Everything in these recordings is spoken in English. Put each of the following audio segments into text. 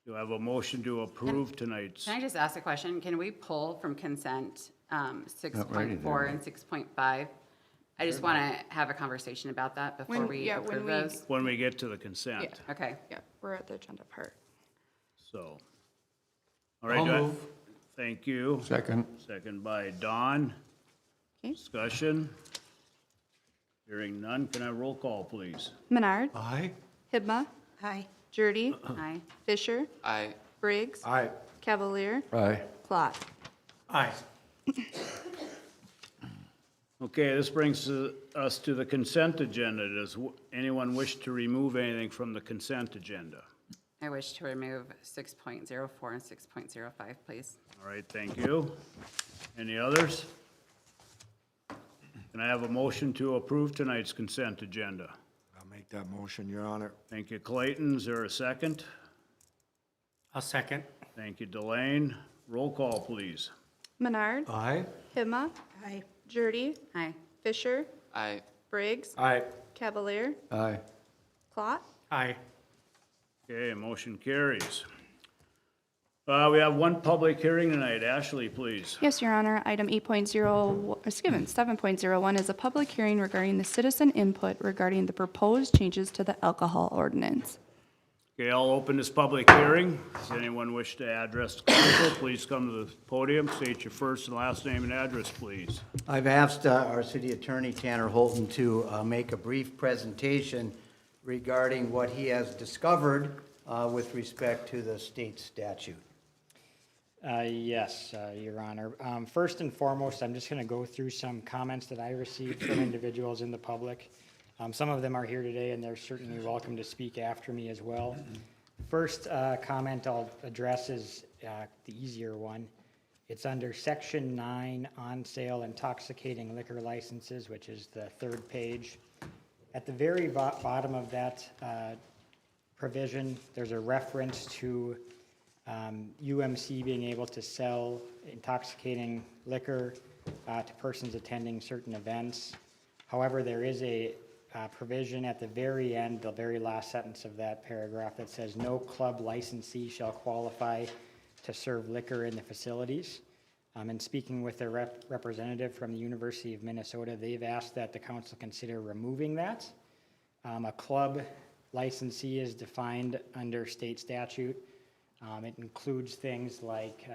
Do I have a motion to approve tonight's? Can I just ask a question? Can we pull from consent 6.4 there. and 6.5? I just want to have a conversation about that before When- we yeah, when approve we- those. When we get to the consent, Okay. Yeah, we're at the agenda part. so. All right, I'll do I- move. Thank you. Second. Second by Don. Okay. Discussion. Hearing none, can I roll call, please? Menard, Aye. Hibma, Aye. Jurdy, Aye. Fisher, Aye. Briggs, Aye. Cavalier, Aye. Clot. Aye. Okay, this brings us to the consent agenda. Does anyone wish to remove anything from the consent agenda? I wish to remove 6.04 and 6.05, please. All right, thank you. Any others? Can I have a motion to approve tonight's consent agenda? I'll make that motion, Your Honor. Thank you, Clayton. Is there a second? I'll second. Thank you, Delane. Roll call, please. Menard, Aye. Hibma, Aye. Jurdy, Aye. Fisher, Aye. Briggs, Aye. Cavalier, Aye. Clot. Aye. Okay, motion carries. We have one public hearing tonight. Ashley, please. Yes, Your Honor. Item 7.01 is a public hearing regarding the citizen input regarding the proposed changes to the alcohol ordinance. Okay, I'll open this public hearing. Does anyone wish to address the council? Please come to the podium, state your first and last name and address, please. I've asked our city attorney, Tanner Holton, to make a brief presentation regarding what he has discovered with respect to the state statute. Yes, Your Honor. First and foremost, I'm just going to go through some comments that I received from individuals in the public. Some of them are here today, and they're certainly welcome to speak after me as well. First comment I'll address is the easier one. It's under Section 9, on sale intoxicating liquor licenses, which is the third page. At the very bottom of that provision, there's a reference to UMC being able to sell intoxicating liquor to persons attending certain events. However, there is a provision at the very end, the very last sentence of that paragraph that says, no club licensee shall qualify to serve liquor in the facilities. And speaking with a representative from the University of Minnesota, they've asked that the council consider removing that. A club licensee is defined under state statute. It includes things like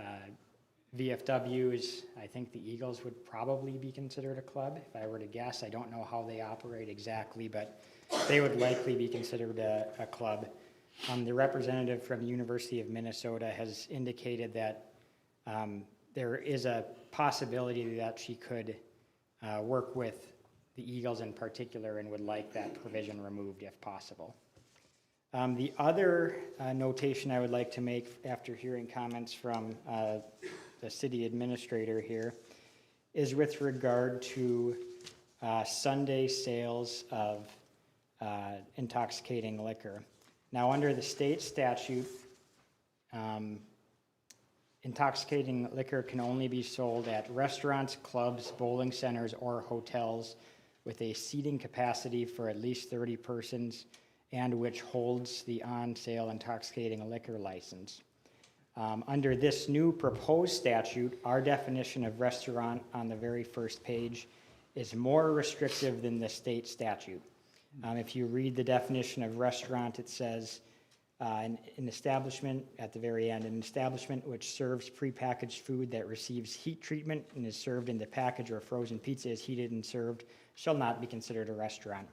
VFWs. I think the Eagles would probably be considered a club. If I were to guess, I don't know how they operate exactly, but they would likely be considered a club. The representative from the University of Minnesota has indicated that there is a possibility that she could work with the Eagles in particular and would like that provision removed if possible. The other notation I would like to make after hearing comments from the city administrator here is with regard to Sunday sales of intoxicating liquor. Now, under the state statute, intoxicating liquor can only be sold at restaurants, clubs, bowling centers, or hotels with a seating capacity for at least 30 persons and which holds the on-sale intoxicating liquor license. Under this new proposed statute, our definition of restaurant on the very first page is more restrictive than the state statute. If you read the definition of restaurant, it says, an establishment, at the very end, an establishment which serves prepackaged food that receives heat treatment and is served in the package or frozen pizza is heated and served shall not be considered a restaurant.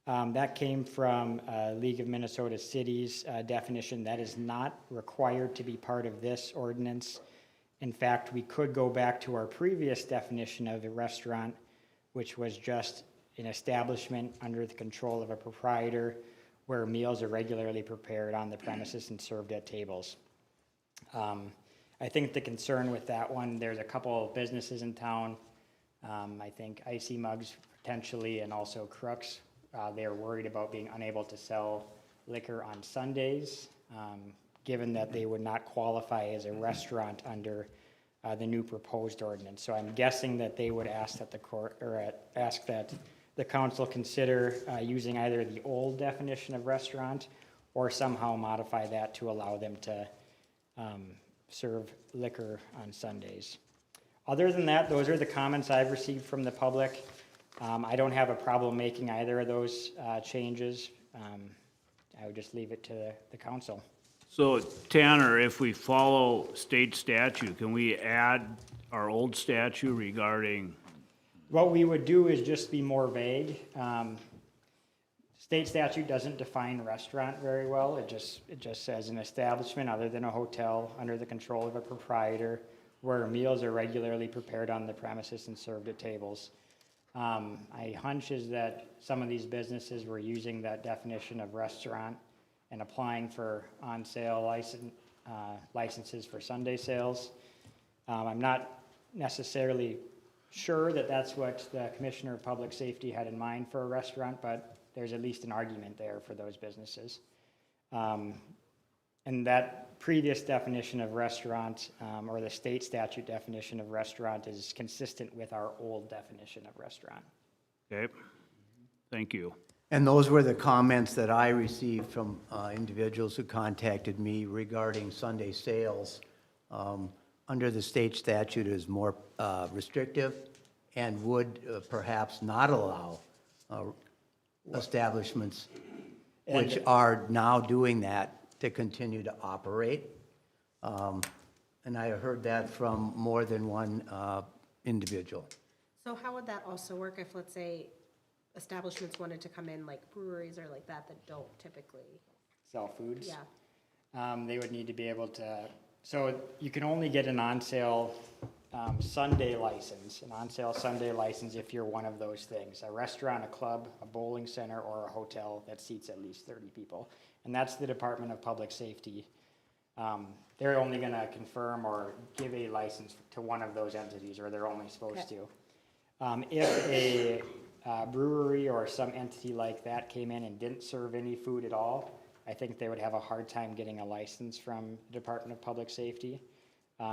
That came from League of Minnesota Cities definition. That is not required to be part of this ordinance. In fact, we could go back to our previous definition of a restaurant, which was just an establishment under the control of a proprietor where meals are regularly prepared on the premises and served at tables. I think the concern with that one, there's a couple of businesses in town, I think Icy Mugs potentially, and also Crooks. They're worried about being unable to sell liquor on Sundays, given that they would not qualify as a restaurant under the new proposed ordinance. So I'm guessing that they would ask that the court, or ask that the council consider using either the old definition of restaurant or somehow modify that to allow them to serve liquor on Sundays. Other than that, those are the comments I've received from the public. I don't have a problem making either of those changes. I would just leave it to the council. So Tanner, if we follow state statute, can we add our old statute regarding, What we would do is just be more vague. State statute doesn't define restaurant very well. It just says an establishment other than a hotel under the control of a proprietor where meals are regularly prepared on the premises and served at tables. My hunch is that some of these businesses were using that definition of restaurant and applying for on-sale licenses for Sunday sales. I'm not necessarily sure that that's what the Commissioner of Public Safety had in mind for a restaurant, but there's at least an argument there for those businesses. And that previous definition of restaurant, or the state statute definition of restaurant, is consistent with our old definition of restaurant. okay? Thank you. And those were the comments that I received from individuals who contacted me regarding Sunday sales. Under the state statute is more restrictive and would perhaps not allow establishments which are now doing that to continue to operate. And I heard that from more than one individual. So how would that also work if, let's say, establishments wanted to come in, like breweries or like that don't typically? Sell foods? Yeah. They would need to be able to, so you can only get an on-sale Sunday license, an on-sale Sunday license if you're one of those things, a restaurant, a club, a bowling center, or a hotel that seats at least 30 people. And that's the Department of Public Safety. They're only gonna confirm or give a license to one of those entities, or they're only supposed to. If a brewery or some entity like that came in and didn't serve any food at all, I think they would have a hard time getting a license from the Department of Public Safety.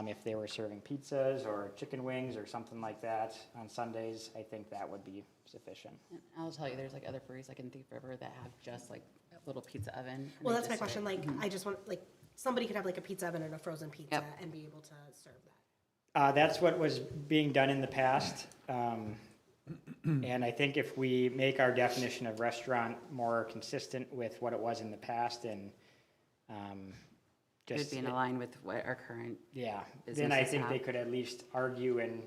If they were serving pizzas or chicken wings or something like that on Sundays, I think that would be sufficient. And I'll tell you, there's like other breweries like in Thief River that have just like a little pizza oven. and Well, they that's my just question, serve- like, I just want, like, somebody could have like a pizza oven and a frozen pizza Yep. and be able to serve that. That's what was being done in the past. And I think if we make our definition of restaurant more consistent with what it was in the past and It would just, be in line with what our current, yeah, then I businesses think they have. could at least argue and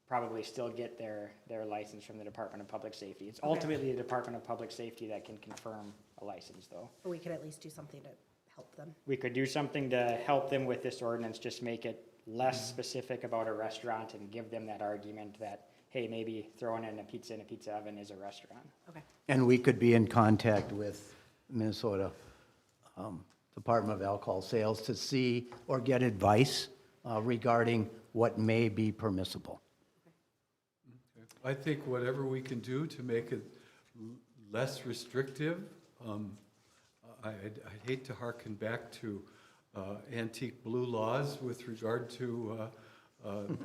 probably still get their license from the Department of Public Safety. It's ultimately the Department of Public Safety that can confirm a license, though. But we could at least do something to help them. We could do something to help them with this ordinance, just make it less specific about a restaurant and give them that argument that, hey, maybe throwing in a pizza oven is a restaurant. Okay. And we could be in contact with Minnesota Department of Alcohol Sales to see or get advice regarding what may be permissible. I think whatever we can do to make it less restrictive, I'd hate to hearken back to antique blue laws with regard to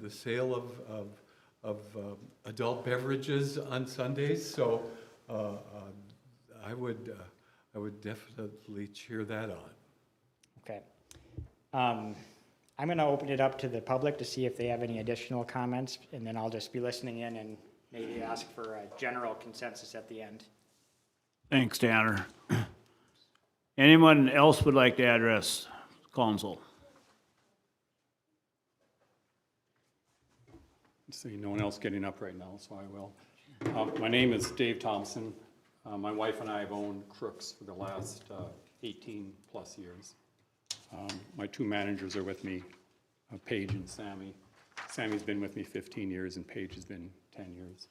the sale of adult beverages on Sundays, so I would definitely cheer that on. Okay. I'm going to open it up to the public to see if they have any additional comments, and then I'll just be listening in and maybe ask for a general consensus at the end. Thanks, Tanner. Anyone else would like to address council? See, no one else getting up right now, so I will. My name is Dave Thompson. My wife and I have owned Crooks for the last 18-plus years. My two managers are with me, Paige and Sammy. Sammy's been with me 15 years and Paige has been 10 years.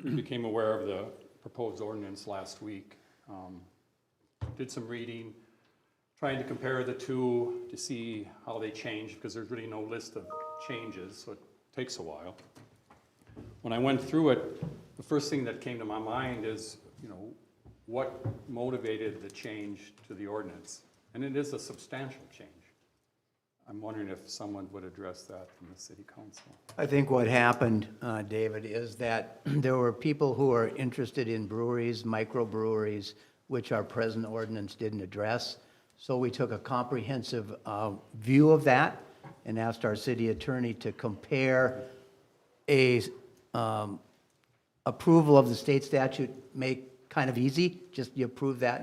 We became aware of the proposed ordinance last week. Did some reading, trying to compare the two to see how they changed, because there's really no list of changes, so it takes a while. When I went through it, the first thing that came to my mind is, what motivated the change to the ordinance? And it is a substantial change. I'm wondering if someone would address that from the city council. I think what happened, David, is that there were people who are interested in breweries, microbreweries, which our present ordinance didn't address. So we took a comprehensive view of that and asked our city attorney to compare a approval of the state statute, make kind of easy, just you approve that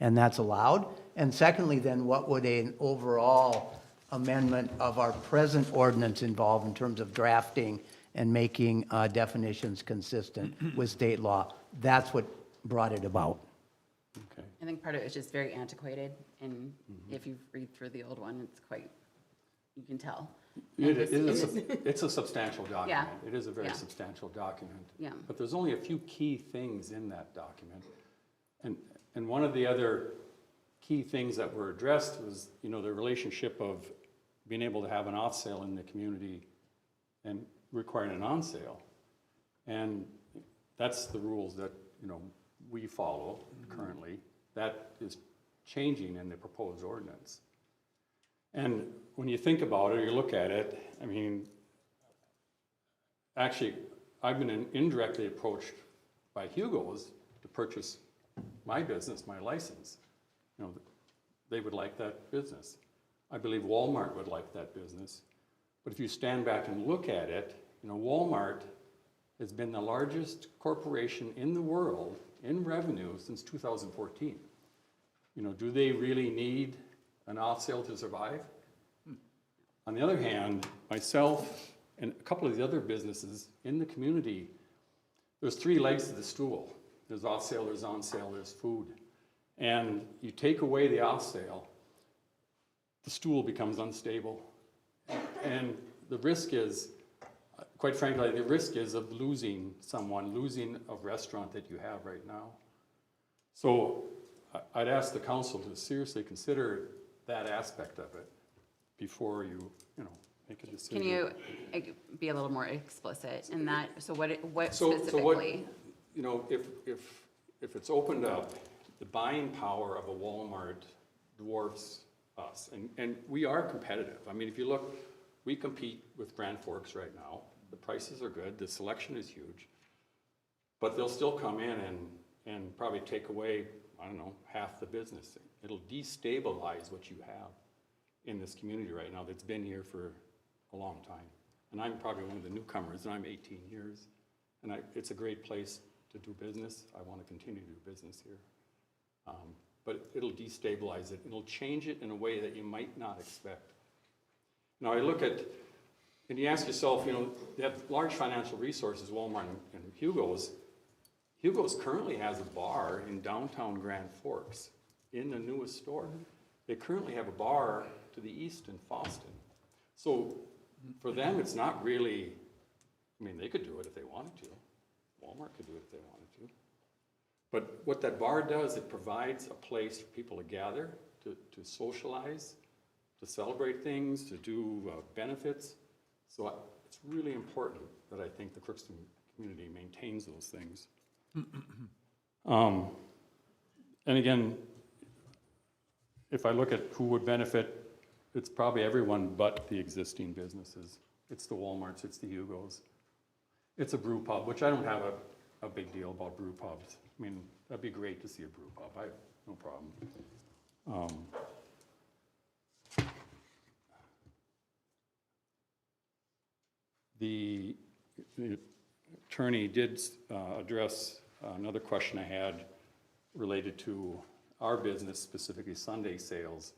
and that's allowed. And secondly, then what would an overall amendment of our present ordinance involve in terms of drafting and making definitions consistent with state law? That's what brought it about. Okay. I think part of it is just very antiquated, and if you read through the old one, it's quite, you can tell. It's a substantial document. It is a very Yeah. substantial document. Yeah. But there's only a few key things in that document. And one of the other key things that were addressed was, you know, the relationship of being able to have an off sale in the community and requiring an on sale. And that's the rules that, you know, we follow currently. That is changing in the proposed ordinance. And when you think about it, or you look at it, I mean, actually, I've been indirectly approached by Hugo's to purchase my business, my license. You know, they would like that business. I believe Walmart would like that business. But if you stand back and look at it, you know, Walmart has been the largest corporation in the world in revenue since 2014. You know, do they really need an off sale to survive? On the other hand, myself and a couple of the other businesses in the community, there's three legs to the stool. There's off sale, there's on sale, there's food. And you take away the off sale, the stool becomes unstable. And the risk is, quite frankly, the risk is of losing someone, losing a restaurant that you have right now. So I'd ask the council to seriously consider that aspect of it before you make a decision. Can you be a little more explicit in that? So what So specifically? what, you know, if it's opened up, the buying power of a Walmart dwarfs us. And we are competitive. I mean, if you look, we compete with Grand Forks right now. The prices are good, the selection is huge. But they'll still come in and probably take away, I don't know, half the business. It'll destabilize what you have in this community right now that's been here for a long time. And I'm probably one of the newcomers, and I'm 18 years. And it's a great place to do business. I want to continue to do business here. But it'll destabilize it. It'll change it in a way that you might not expect. Now I look at, and you ask yourself, you know, they have large financial resources, Walmart and Hugo's. Hugo's currently has a bar in downtown Grand Forks in the newest store. They currently have a bar to the east in Foston. So for them, it's not really, I mean, they could do it if they wanted to. Walmart could do it if they wanted to. But what that bar does, it provides a place for people to gather, to socialize, to celebrate things, to do benefits. So it's really important that I think the Crookston community maintains those things. And again, if I look at who would benefit, it's probably everyone but the existing businesses. It's the Walmarts, it's the Hugo's. It's a brew pub, which I don't have a big deal about brew pubs. I mean, that'd be great to see a brew pub. I have no problem. The attorney did address another question I had related to our business, specifically Sunday sales.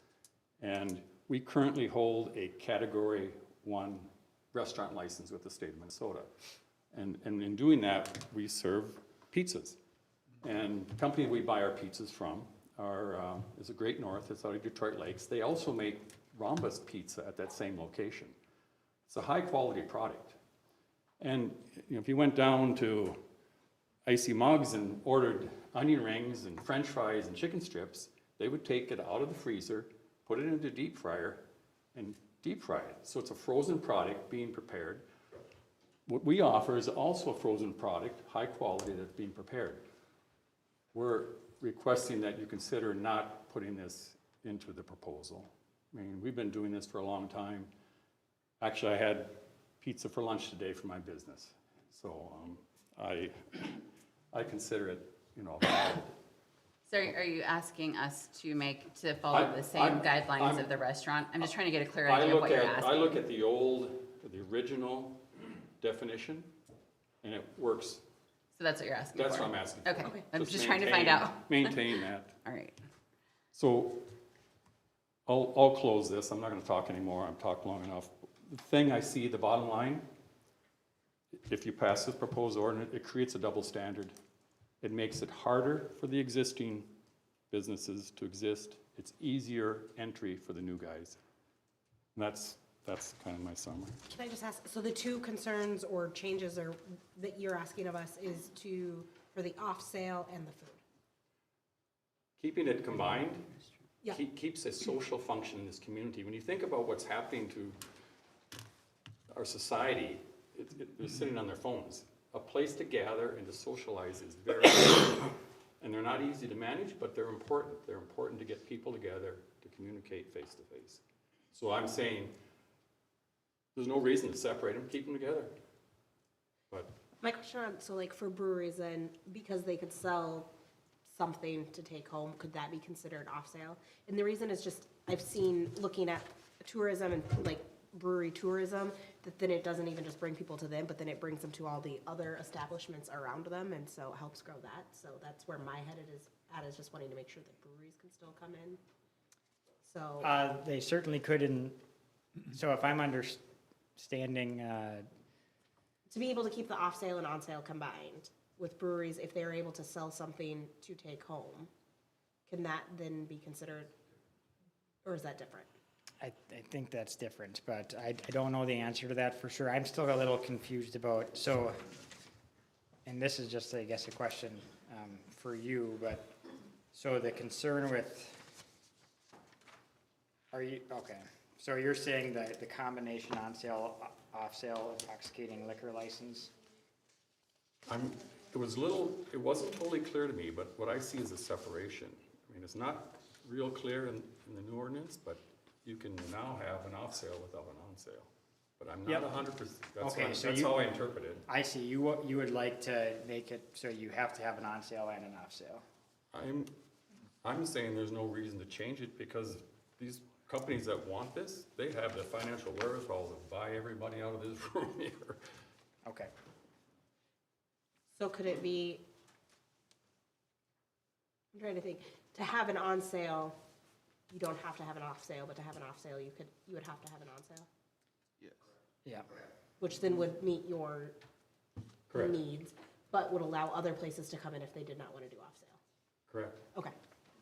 And we currently hold a Category 1 restaurant license with the state of Minnesota. And in doing that, we serve pizzas. And the company we buy our pizzas from is a Great North. It's out of Detroit Lakes. They also make Rhombus pizza at that same location. It's a high quality product. And you know, if you went down to Icy Mugs and ordered onion rings and French fries and chicken strips, they would take it out of the freezer, put it into a deep fryer, and deep fry it. So it's a frozen product being prepared. What we offer is also a frozen product, high quality, that's being prepared. We're requesting that you consider not putting this into the proposal. I mean, we've been doing this for a long time. Actually, I had pizza for lunch today for my business. So I consider it, you know, valid. So are you asking us to follow the same guidelines of the restaurant? I'm just trying to get a clear idea of what you're asking. I look at the original definition, and it works. So that's what you're asking for? That's what I'm asking for. Okay, I'm just trying to find out. Maintain that. All right. So I'll close this. I'm not gonna talk anymore. I've talked long enough. The thing I see, the bottom line, if you pass this proposed ordinance, it creates a double standard. It makes it harder for the existing businesses to exist. It's easier entry for the new guys. And that's kind of my summary. Can I just ask, so the two concerns or changes that you're asking of us is for the off-sale and the food? Keeping it combined Yeah. keeps a social function in this community. When you think about what's happening to our society, they're sitting on their phones. A place to gather and to socialize is very important. And they're not easy to manage, but they're important. They're important to get people together to communicate face to face. So I'm saying there's no reason to separate them, keep them together. But My question on, so like for breweries then, because they could sell something to take home, could that be considered off-sale? And the reason is just, I've seen, looking at tourism and like brewery tourism, that then it doesn't even just bring people to them, but then it brings them to all the other establishments around them, and so it helps grow that. So that's where my head is just wanting to make sure that breweries can still come in. So, They certainly could, so if I'm understanding, to be able to keep the off-sale and on-sale combined with breweries, if they're able to sell something to take home, can that then be considered, or is that different? I think that's different, but I don't know the answer to that for sure. I'm still a little confused about, so, and this is just, I guess, a question for you, but, so the concern with, okay, so you're saying that the combination on-sale, off-sale intoxicating liquor license? it wasn't totally clear to me, but what I see is a separation. I mean, it's not real clear in the new ordinance, but you can now have an off-sale without an on-sale. But I'm not 100%, that's how I interpret it. I see, you would like to make it so you have to have an on-sale and an off-sale. I'm saying there's no reason to change it because these companies that want this, they have the financial wherewithal to buy everybody out of this room here. Okay. So could it be, I'm trying to think, to have an on-sale, you don't have to have an off-sale, but to have an off-sale, you would have to have an on-sale? Yeah. Which then would meet your Correct. needs, but would allow other places to come in if they did not want to do off-sale? Correct. Okay.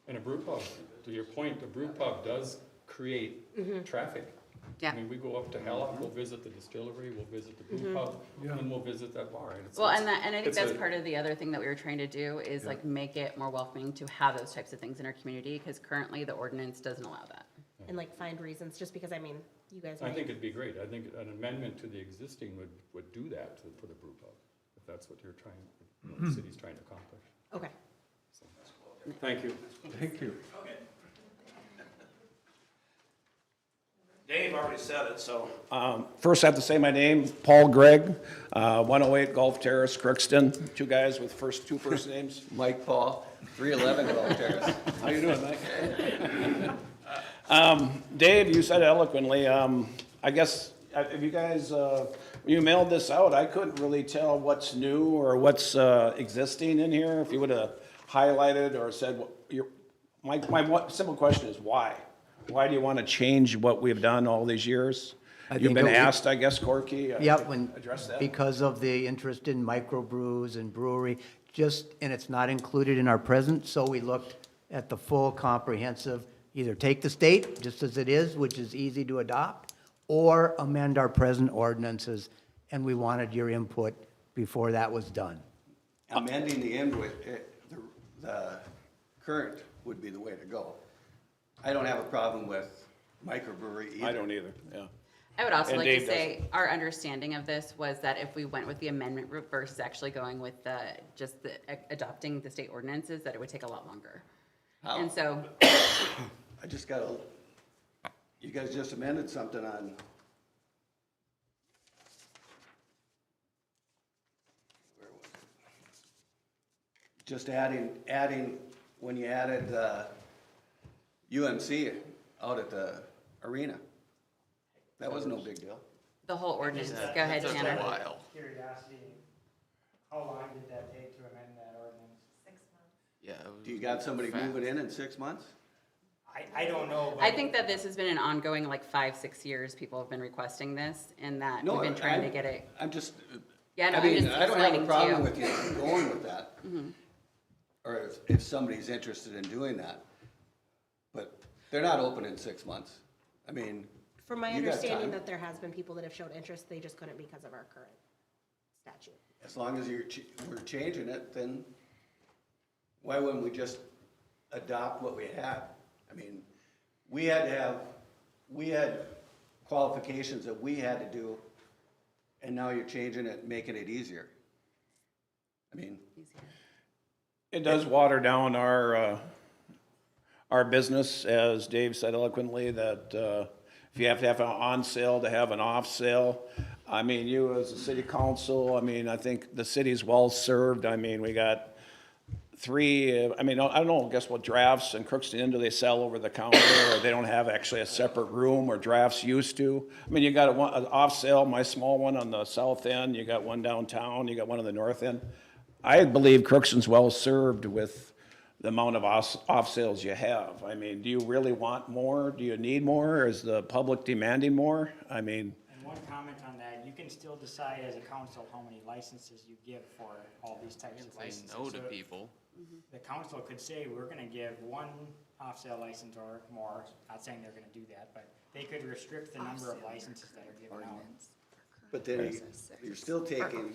And a brew pub, to your point, a brew pub does create traffic. Yeah. I mean, we go up to Hella, we'll visit the distillery, we'll visit the brew pub, and then we'll visit that bar. And Well, and I think it's that's a- part of the other thing that we were trying to do is like make it more welcoming to have those types of things in our community, because currently the ordinance doesn't allow that. And like find reasons, just because, I mean, you guys. I might- think it'd be great. I think an amendment to the existing would do that for the brew pub, if that's what the city's trying to accomplish. Okay. So, thank you. Thank you. Dave already said it, so. First, I have to say my name, Paul Gregg, 108 Gulf Terrace, Crookston. Two guys with two first names. Mike Paul, 311 Gulf Terrace. How you doing, Mike? Dave, you said eloquently, I guess, if you guys, when you mailed this out, I couldn't really tell what's new or what's existing in here. If you would have highlighted or said, my simple question is why? Why do you want to change what we've done all these years? You've think been it- asked, I guess, Corky? Yep, when, Address that. because of the interest in microbrews and brewery, and it's not included in our present, so we looked at the full comprehensive, either take the state, just as it is, which is easy to adopt, or amend our present ordinances, and we wanted your input before that was done. Amending the input, the current would be the way to go. I don't have a problem with microbrewery either. I don't either, yeah. I would also And like to Dave say, our understanding of this was that if we went with the amendment route versus actually going with adopting the state ordinances, that it would take a lot longer. How? And so, I just got you guys just amended something on. Where was it? Just adding when you added UMC out at the arena. That was no big deal. The whole ordinance, go ahead, Tanner. Curiosity, how long did that take to amend that ordinance? Yeah. Do you got somebody moving in 6 months? I don't know. I think that this has been an ongoing, like 5-6 years, people have been requesting this, and that we've been trying to get it. I'm just, Yeah, no, I I'm mean, just I don't have a explaining problem to with you. you going with that. Or if somebody's interested in doing that. But they're not open in 6 months. I mean, From my you got understanding time. that there has been people that have showed interest, they just couldn't because of our current statute. As long as we're changing it, then why wouldn't we just adopt what we had? I mean, we had qualifications that we had to do, and now you're changing it, making it easier. I mean, It does water down our business, as Dave said eloquently, that if you have to have an on sale to have an off sale. I mean, you as a city council, I mean, I think the city's well served. I mean, we got three, I mean, I don't know, guess what drafts in Crookston, do they sell over the counter, or they don't have actually a separate room where drafts used to? I mean, you got an off sale, my small one on the south end, you got one downtown, you got one on the north end. I believe Crookston's well served with the amount of off sales you have. I mean, do you really want more? Do you need more? Is the public demanding more? I mean, And one comment on that, you can still decide as a council how many licenses you give for all these types of Say licenses. no to So people. the council could say, we're gonna give one off-sale license or more, not saying they're gonna do that, but they could restrict the number of licenses that are given out. but then you're still taking,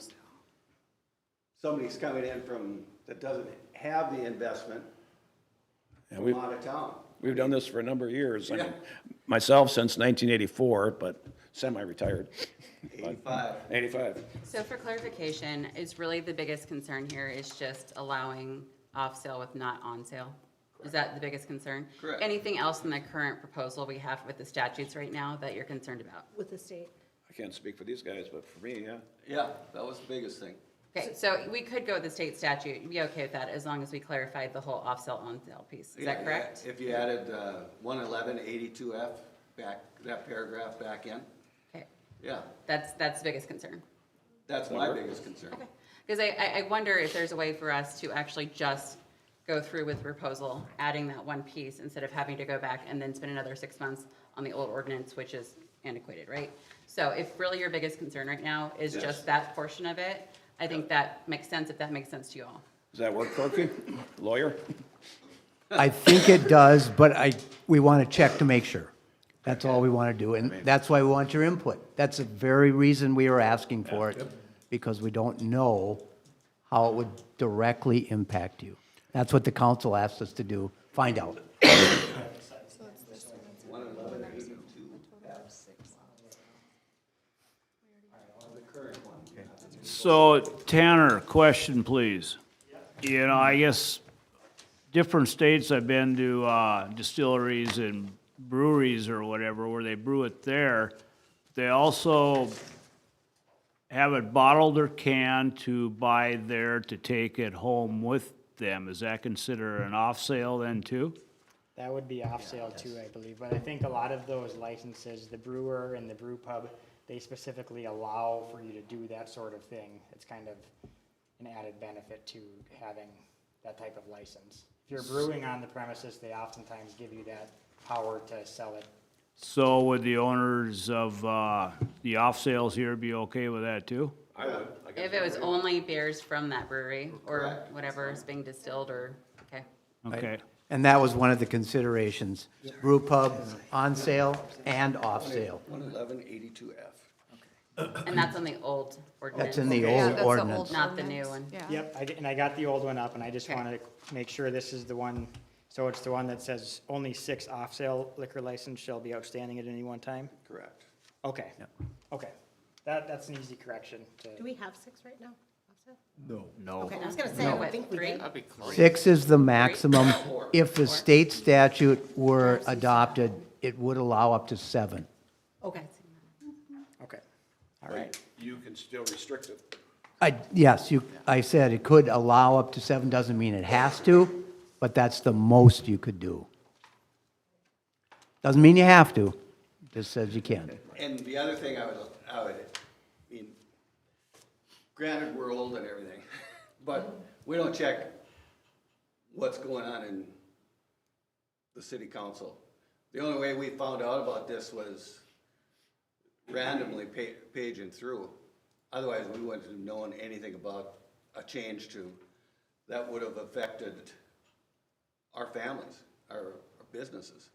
somebody's coming in that doesn't have the investment and from out of town. we've done this for a number of years. I Yeah. mean, myself since 1984, but semi-retired. 85. 85. So for clarification, is really the biggest concern here is just allowing off sale with not on sale? Is that the biggest concern? Correct. Anything else in the current proposal we have with the statutes right now that you're concerned about? With the state. I can't speak for these guys, but for me, yeah. Yeah, that was the biggest thing. Okay, so we could go with the state statute, you'd be okay with that, as long as we clarified the whole off-sale, on-sale piece, is Yeah, that correct? If you added 11182F back, that paragraph back in, Okay, yeah, that's the biggest concern. that's my biggest concern. Because I wonder if there's a way for us to actually just go through with the proposal, adding that one piece, instead of having to go back and then spend another 6 months on the old ordinance, which is antiquated, right? So if really your biggest concern right now is Yes. just that portion of it, I think that makes sense, if that makes sense to you all. Does that work, Corky? Lawyer? I think it does, but we want to check to make sure. That's all we want to do, and that's why we want your input. That's the very reason we are asking for it, because we don't know how it would directly impact you. That's what the council asked us to do, find out. 11182F. So Tanner, question please. You know, I guess different states I've been to, distilleries and breweries or whatever, where they brew it there, they also have it bottled or canned to buy there to take it home with them. Is that considered an off sale then too? That would be off sale too, I believe, but I think a lot of those licenses, the brewer and the brew pub, they specifically allow for you to do that sort of thing. It's kind of an added benefit to having that type of license. If you're brewing on the premises, they oftentimes give you that power to sell it. So would the owners of, the off sales here be okay with that too? I would. If it was only beers from that brewery, or Correct. whatever is being distilled, or, okay. Okay. And that was one of the considerations, brew pub, on sale and off sale. 11182F. And that's on the old ordinance. That's in the Yeah, old that's the ordinance. old Not the new ordinance. one. Yeah. Yep, and I got the old one up, and I just Okay. wanted to make sure this is the one, so it's the one that says only 6 off-sale liquor license shall be outstanding at any one time? Correct. Okay, okay. That's an easy correction to. Do we have 6 right now? No. No. Okay, I was gonna say, I don't think we Three? did. That'd be close. 6 is the maximum. If the state statute were adopted, it would allow up to 7. Okay. Okay, all right. You can still restrict it. Yes, I said it could allow up to 7, doesn't mean it has to, but that's the most you could do. Doesn't mean you have to, just says you can. And the other thing I mean, granted, we're old and everything, but we don't check what's going on in the city council. The only way we found out about this was randomly paging through. Otherwise, we wouldn't have known anything about a change that would have affected our families, our businesses.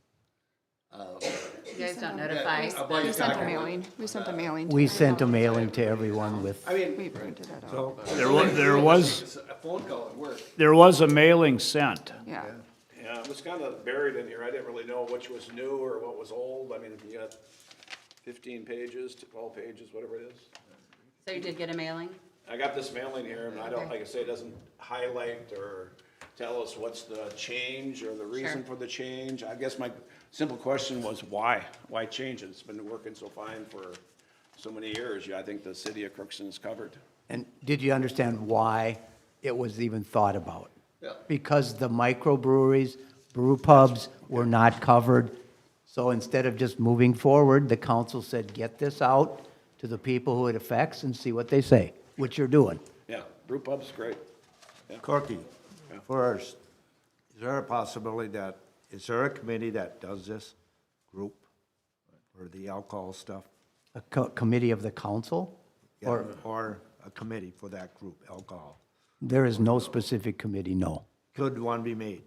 You guys don't notify. We sent a mailing. We sent a mailing. We sent a mailing to everyone with, I mean, We printed it out. There was, a phone call would work. there was a mailing sent. Yeah. Yeah, it was kind of buried in here. I didn't really know which was new or what was old. I mean, you got 15 pages, 12 pages, whatever it is. So you did get a mailing? I got this mailing here, and I don't, like I say, it doesn't highlight or tell us what's the change or the reason for the change. I guess my simple question was why? Why change it? It's been working so fine for so many years. Yeah, I think the city of Crookston is covered. and did you understand why it was even thought about? Yeah. Because the microbreweries, brew pubs were not covered. So instead of just moving forward, the council said, get this out to the people who it affects and see what they say, which you're doing. Yeah, brew pub's great. Corky, first, is there a possibility is there a committee that does this group or the alcohol stuff? A committee of the council? Or a committee for that group, alcohol? There is no specific committee, no. Could one be made?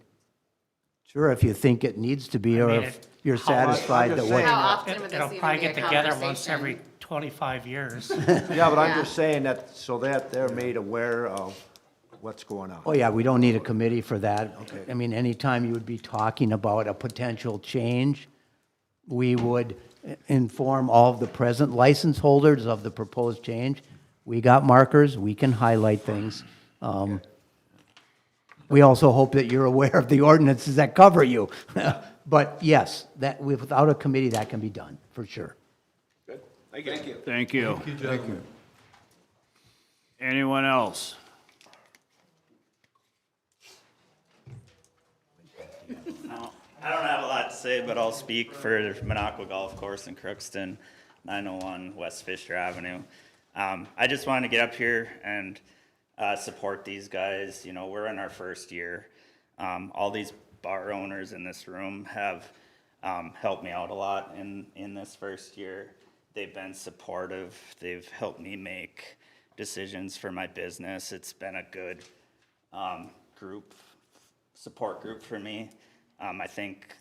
Sure, if you think it needs to be, or mean, if you're satisfied that what. How often would this It'll even probably be a get together once conversation? every 25 years. Yeah, but I'm Yeah. just saying that, so that they're made aware of what's going on. Oh, yeah, we don't need a committee for that. I mean, anytime you would be talking about a potential change, we would inform all of the present license holders of the proposed change. We got markers, we can highlight things. We also hope that you're aware of the ordinances that cover you. But yes, without a committee, that can be done, for sure. Good, thank you. Thank you. Thank you. Thank you, gentlemen. Anyone else? I don't have a lot to say, but I'll speak for Minocqua Golf Course in Crookston, 901 West Fisher Avenue. I just wanted to get up here and support these guys. You know, we're in our first year. All these bar owners in this room have helped me out a lot in this first year. They've been supportive. They've helped me make decisions for my business. It's been a good support group for me. I think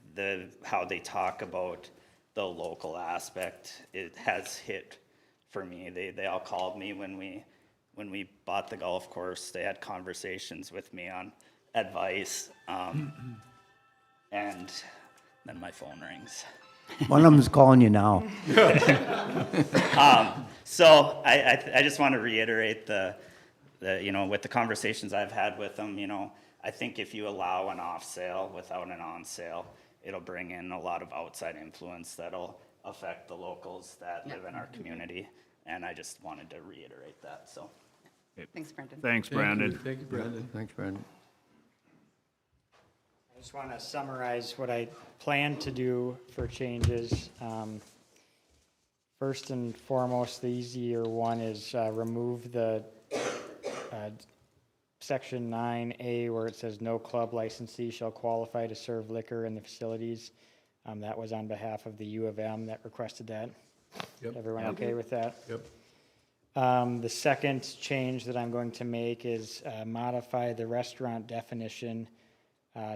how they talk about the local aspect, it has hit for me. They all called me when we bought the golf course. They had conversations with me on advice, and then my phone rings. One of them is calling you now. So I just want to reiterate the with the conversations I've had with them, I think if you allow an off sale without an on sale, it'll bring in a lot of outside influence that'll affect the locals that live in our community. And I just wanted to reiterate that, so. Thanks, Brendan. Thanks, Brandon. Thank you, Brandon. Thanks, Brandon. I just want to summarize what I plan to do for changes. First and foremost, the easier one is remove the Section 9A where it says no club licensee shall qualify to serve liquor in the facilities. That was on behalf of the U of M that requested that. Yep. Everyone okay with that? Yep. The second change that I'm going to make is modify the restaurant definition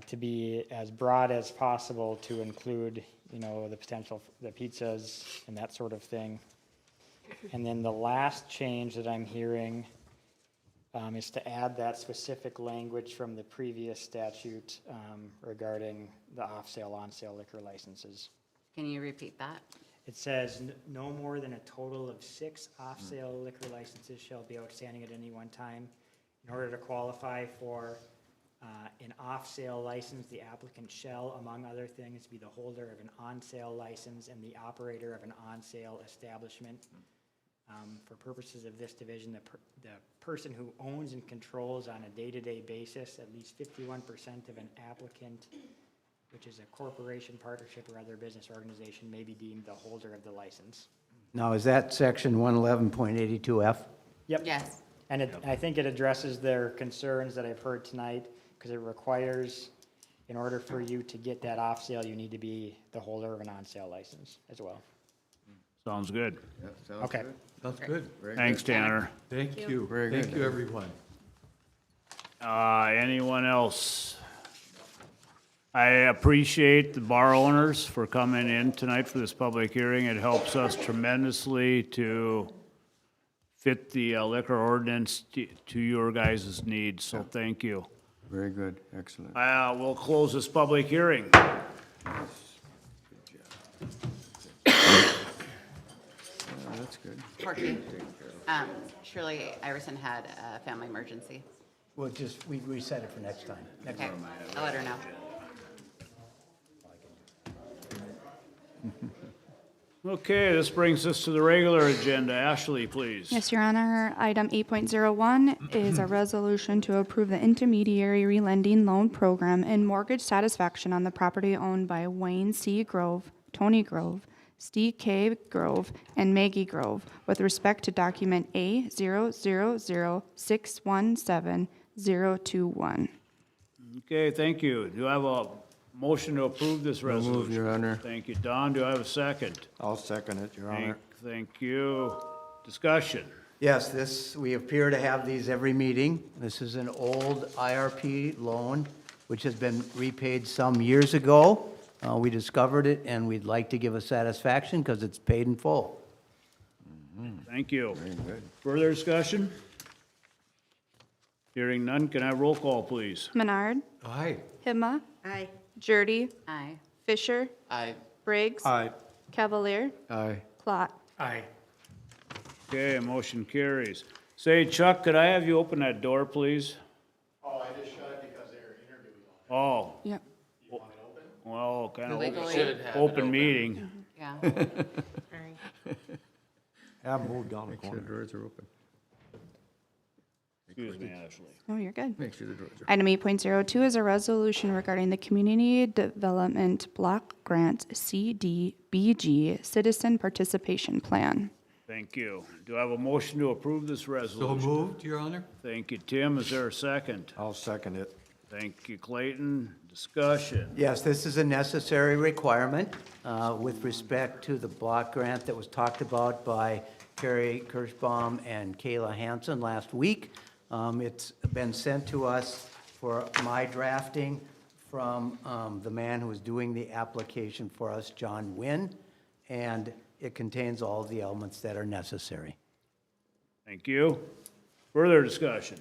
to be as broad as possible to include, the potential, the pizzas and that sort of thing. And then the last change that I'm hearing is to add that specific language from the previous statute regarding the off-sale, on-sale liquor licenses. Can you repeat that? It says, no more than a total of 6 off-sale liquor licenses shall be outstanding at any one time. In order to qualify for an off-sale license, the applicant shall, among other things, be the holder of an on-sale license and the operator of an on-sale establishment. For purposes of this division, the person who owns and controls on a day-to-day basis at least 51% of an applicant, which is a corporation, partnership, or other business organization, may be deemed the holder of the license. Now, is that section 111.82F? Yep. Yes. And I think it addresses their concerns that I've heard tonight, because it requires, in order for you to get that off sale, you need to be the holder of an on-sale license as well. Sounds good. Okay. Sounds good. Thanks, Tanner. Thank you. Thank you, everyone. Anyone else? I appreciate the bar owners for coming in tonight for this public hearing. It helps us tremendously to fit the liquor ordinance to your guys' needs, so thank you. Very good, excellent. We'll close this public hearing. That's good. Corky, Shirley Iverson had a family emergency. We reset it for next time. Okay, I'll let her know. Okay, this brings us to the regular agenda. Ashley, please. Yes, Your Honor. Item 8.01 is a resolution to approve the intermediary relending loan program and mortgage satisfaction on the property owned by Wayne C. Grove, Tony Grove, Steve K. Grove, and Maggie Grove with respect to document A000617-021. Okay, thank you. Do I have a motion to approve this resolution? move, Your Honor. Thank you. Don, do I have a second? I'll second it, Your Honor. Thank you. Discussion. Yes, we appear to have these every meeting. This is an old IRP loan, which has been repaid some years ago. We discovered it, and we'd like to give a satisfaction because it's paid in full. Thank you. Very good. Further discussion? Hearing none, can I have roll call, please? Menard, Aye. Hima, Aye. Jurdy, Aye. Fisher, Aye. Briggs, Aye. Cavalier, Aye. Clot. Aye. Okay, motion carries. Say, Chuck, could I have you open that door, please? Oh, I just shut it because they were interviewing on it. Oh, Yep. well, kind of Legally. open meeting. Yeah. Have them moved down the Make sure corner. the doors are open. Excuse me, Ashley. Oh, you're good. Make sure the doors are. Item 8.02 is a resolution regarding the Community Development Block Grant CDBG Citizen Participation Plan. Thank you. Do I have a motion to approve this So resolution? moved, Your Honor. Thank you, Tim. Is there a second? I'll second it. Thank you, Clayton. Discussion. Yes, this is a necessary requirement with respect to the block grant that was talked about by Carrie Kirschbaum and Kayla Hansen last week. It's been sent to us for my drafting from the man who was doing the application for us, John Wynn, and it contains all the elements that are necessary. Thank you. Further discussion.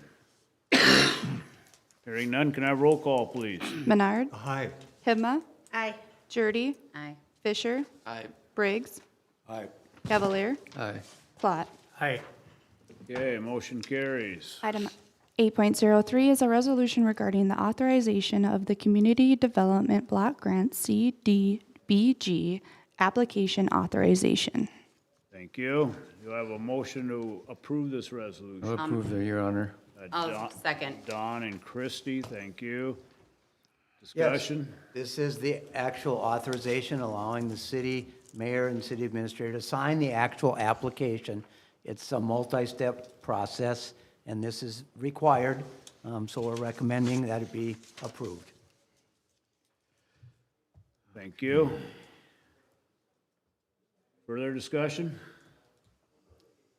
Hearing none, can I have roll call, please? Menard, Aye. Hima, Aye. Jurdy, Aye. Fisher, Aye. Briggs, Aye. Cavalier, Aye. Clot. Aye. Okay, motion carries. Item 8.03 is a resolution regarding the authorization of the Community Development Block Grant CDBG application authorization. Thank you. Do I have a motion to approve this resolution? I'll approve the, Your Honor. I'll second. Don and Christie, thank you. Discussion? This is the actual authorization allowing the city mayor and city administrator to sign the actual application. It's a multi-step process, and this is required, so we're recommending that it be approved. Thank you. Further discussion?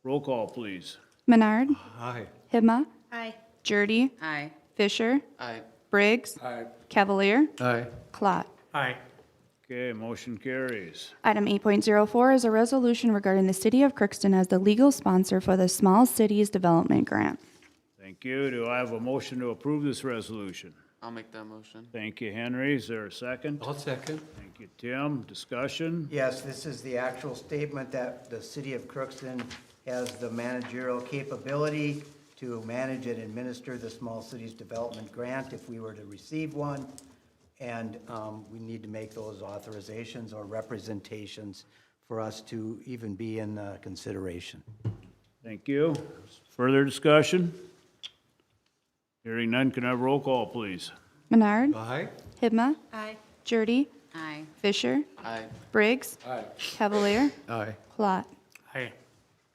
Roll call, please. Menard, Aye. Hima, Aye. Jurdy, Aye. Fisher, Aye. Briggs, Aye. Cavalier, Aye. Clot. Aye. Okay, motion carries. Item 8.04 is a resolution regarding the City of Crookston as the legal sponsor for the Small Cities Development Grant. Thank you. Do I have a motion to approve this resolution? I'll make that motion. Thank you, Henry. Is there a second? I'll second. Thank you, Tim. Discussion? Yes, this is the actual statement that the city of Crookston has the managerial capability to manage and administer the Small Cities Development Grant if we were to receive one. And we need to make those authorizations or representations for us to even be in consideration. Thank you. Further discussion? Hearing none, can I have roll call, please? Menard, Aye? Hibma, Aye. Jurdy, Aye. Fisher, Aye. Briggs, Aye. Cavalier, Aye. Plot. Aye.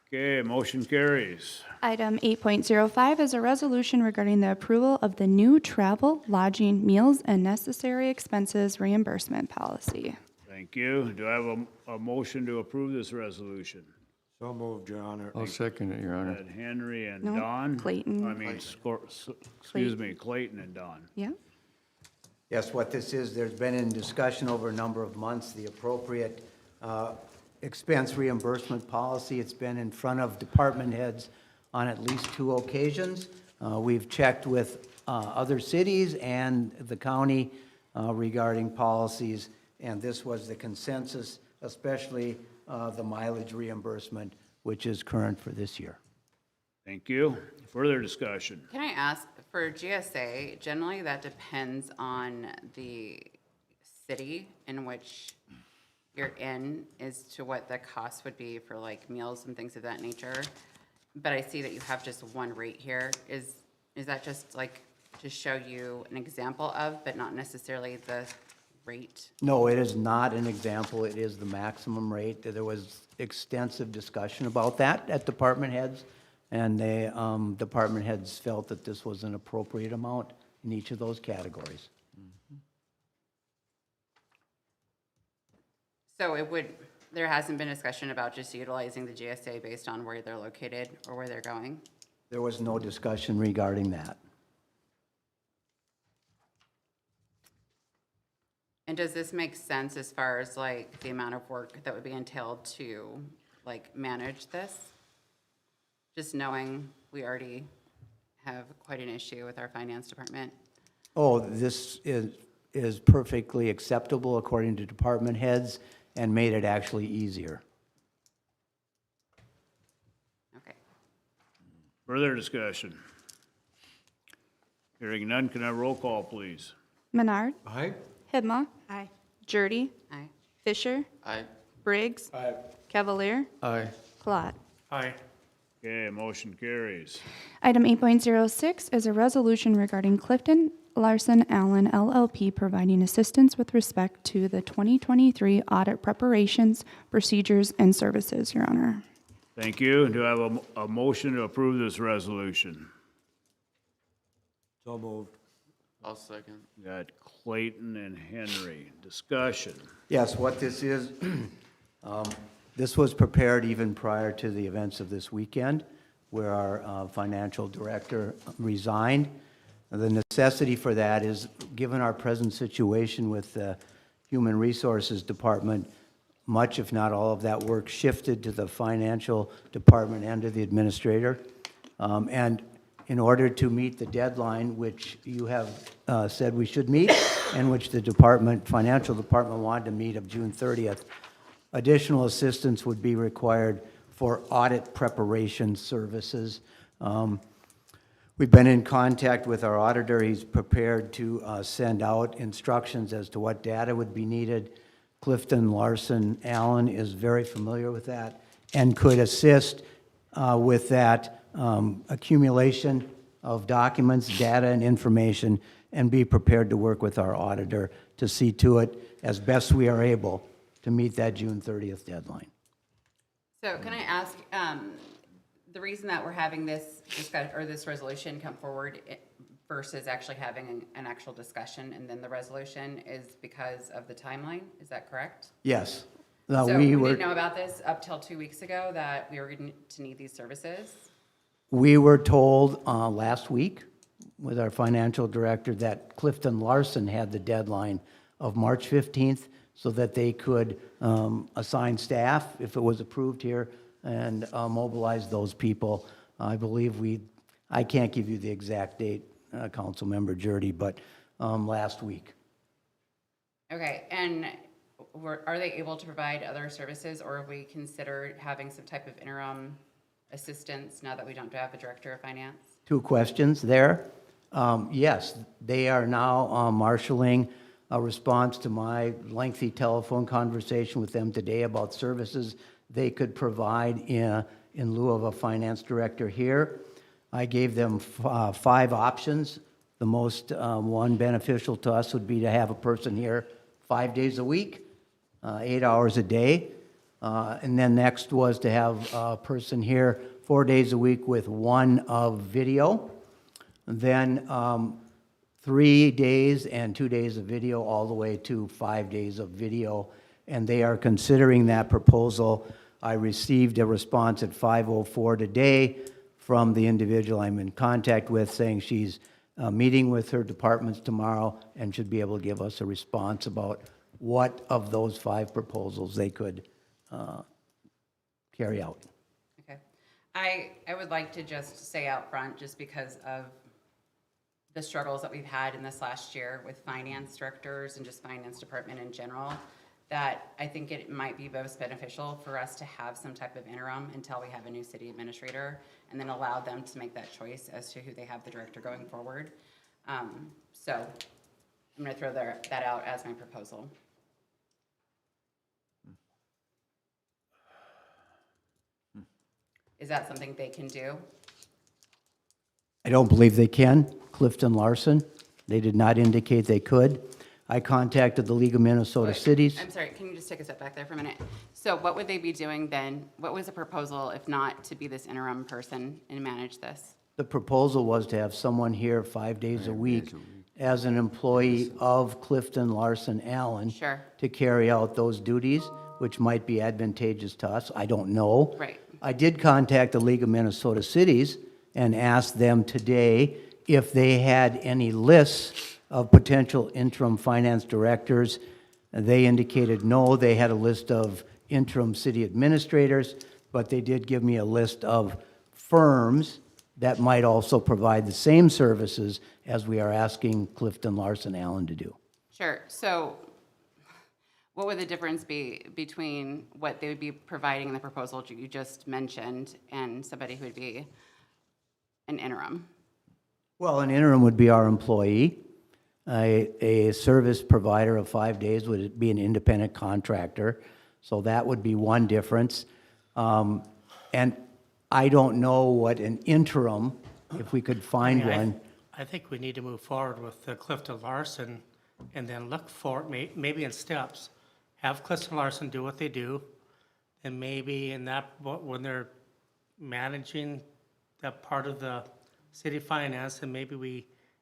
Okay, motion carries. Item 8.05 is a resolution regarding the approval of the new travel, lodging, meals, and necessary expenses reimbursement policy. Thank you. Do I have a motion to approve this resolution? So moved, Your Honor. I'll second it, Your Honor. That Henry and No, Don? Clayton. I mean, excuse me, Clayton and Don. Yeah? Yes, what this is, there's been in discussion over a number of months, the appropriate expense reimbursement policy. It's been in front of department heads on at least 2 occasions. We've checked with other cities and the county regarding policies, and this was the consensus, especially the mileage reimbursement, which is current for this year. Thank you. Further discussion? Can I ask, for GSA, generally that depends on the city in which you're in as to what the cost would be for like meals and things of that nature. But I see that you have just one rate here. Is that just like to show you an example of, but not necessarily the rate? No, it is not an example. It is the maximum rate. There was extensive discussion about that at department heads, and they, department heads felt that this was an appropriate amount in each of those categories. So there hasn't been discussion about just utilizing the GSA based on where they're located or where they're going? There was no discussion regarding that. And does this make sense as far as like the amount of work that would be entailed to like manage this? Just knowing we already have quite an issue with our finance department. Oh, this is perfectly acceptable according to department heads and made it actually easier. Okay. Further discussion? Hearing none, can I have roll call, please? Menard, Aye? Hibma, Aye. Jurdy, Aye. Fisher, Aye. Briggs, Aye. Cavalier, Aye. Plot. Aye. Okay, motion carries. Item 8.06 is a resolution regarding Clifton Larson Allen LLP providing assistance with respect to the 2023 audit preparations, procedures, and services, Your Honor. Thank you. Do I have a motion to approve this resolution? So moved. I'll second. Got Clayton and Henry. Discussion. Yes, what this is, this was prepared even prior to the events of this weekend, where our financial director resigned. The necessity for that is, given our present situation with the Human Resources Department, much, if not all of that work shifted to the financial department and to the administrator. And in order to meet the deadline, which you have said we should meet, and which the department, financial department wanted to meet of June 30th, additional assistance would be required for audit preparation services. We've been in contact with our auditor. He's prepared to send out instructions as to what data would be needed. Clifton Larson Allen is very familiar with that and could assist with that accumulation of documents, data, and information, and be prepared to work with our auditor to see to it as best we are able to meet that June 30th deadline. So can I ask, the reason that we're having this discussion, or this resolution come forward versus actually having an actual discussion and then the resolution is because of the timeline, is that correct? Yes. So we were. didn't know about this up till 2 weeks ago, that we were going to need these services? We were told last week with our financial director that Clifton Larson had the deadline of March 15th so that they could assign staff, if it was approved here, and mobilize those people. I believe I can't give you the exact date, Councilmember Jurdy, but last week. Okay, and are they able to provide other services, or have we considered having some type of interim assistance now that we don't have a director of finance? 2 questions there. Yes, they are now marshaling a response to my lengthy telephone conversation with them today about services they could provide in lieu of a finance director here. I gave them 5 options. The most one beneficial to us would be to have a person here 5 days a week, 8 hours a day. And then next was to have a person here 4 days a week with 1 of video. Then 3 days and 2 days of video, all the way to 5 days of video. And they are considering that proposal. I received a response at 5:04 today from the individual I'm in contact with, saying she's meeting with her departments tomorrow and should be able to give us a response about what of those 5 proposals they could carry out. Okay. I would like to just say out front, just because of the struggles that we've had in this last year with finance directors and just finance department in general, that I think it might be most beneficial for us to have some type of interim until we have a new city administrator, and then allow them to make that choice as to who they have the director going forward. So I'm gonna throw that out as my proposal. Is that something they can do? I don't believe they can. Clifton Larson, they did not indicate they could. I contacted the League of Minnesota Wait, Cities. I'm sorry, can you just take a step back there for a minute? So what would they be doing then? What was the proposal if not to be this interim person and manage this? The proposal was to have someone here 5 days a week as an employee of Clifton Larson Allen. Sure. To carry out those duties, which might be advantageous to us. I don't know. Right. I did contact the League of Minnesota Cities and asked them today if they had any lists of potential interim finance directors. They indicated no, they had a list of interim city administrators, but they did give me a list of firms that might also provide the same services as we are asking Clifton Larson Allen to do. Sure, so what would the difference be between what they would be providing in the proposal you just mentioned and somebody who would be an interim? Well, an interim would be our employee. A service provider of 5 days would be an independent contractor. So that would be one difference. And I don't know what an interim, if we could find one. I think we need to move forward with Clifton Larson and then look for, maybe in steps, have Clifton Larson do what they do, and maybe in that, when they're managing that part of the city finance, and maybe we,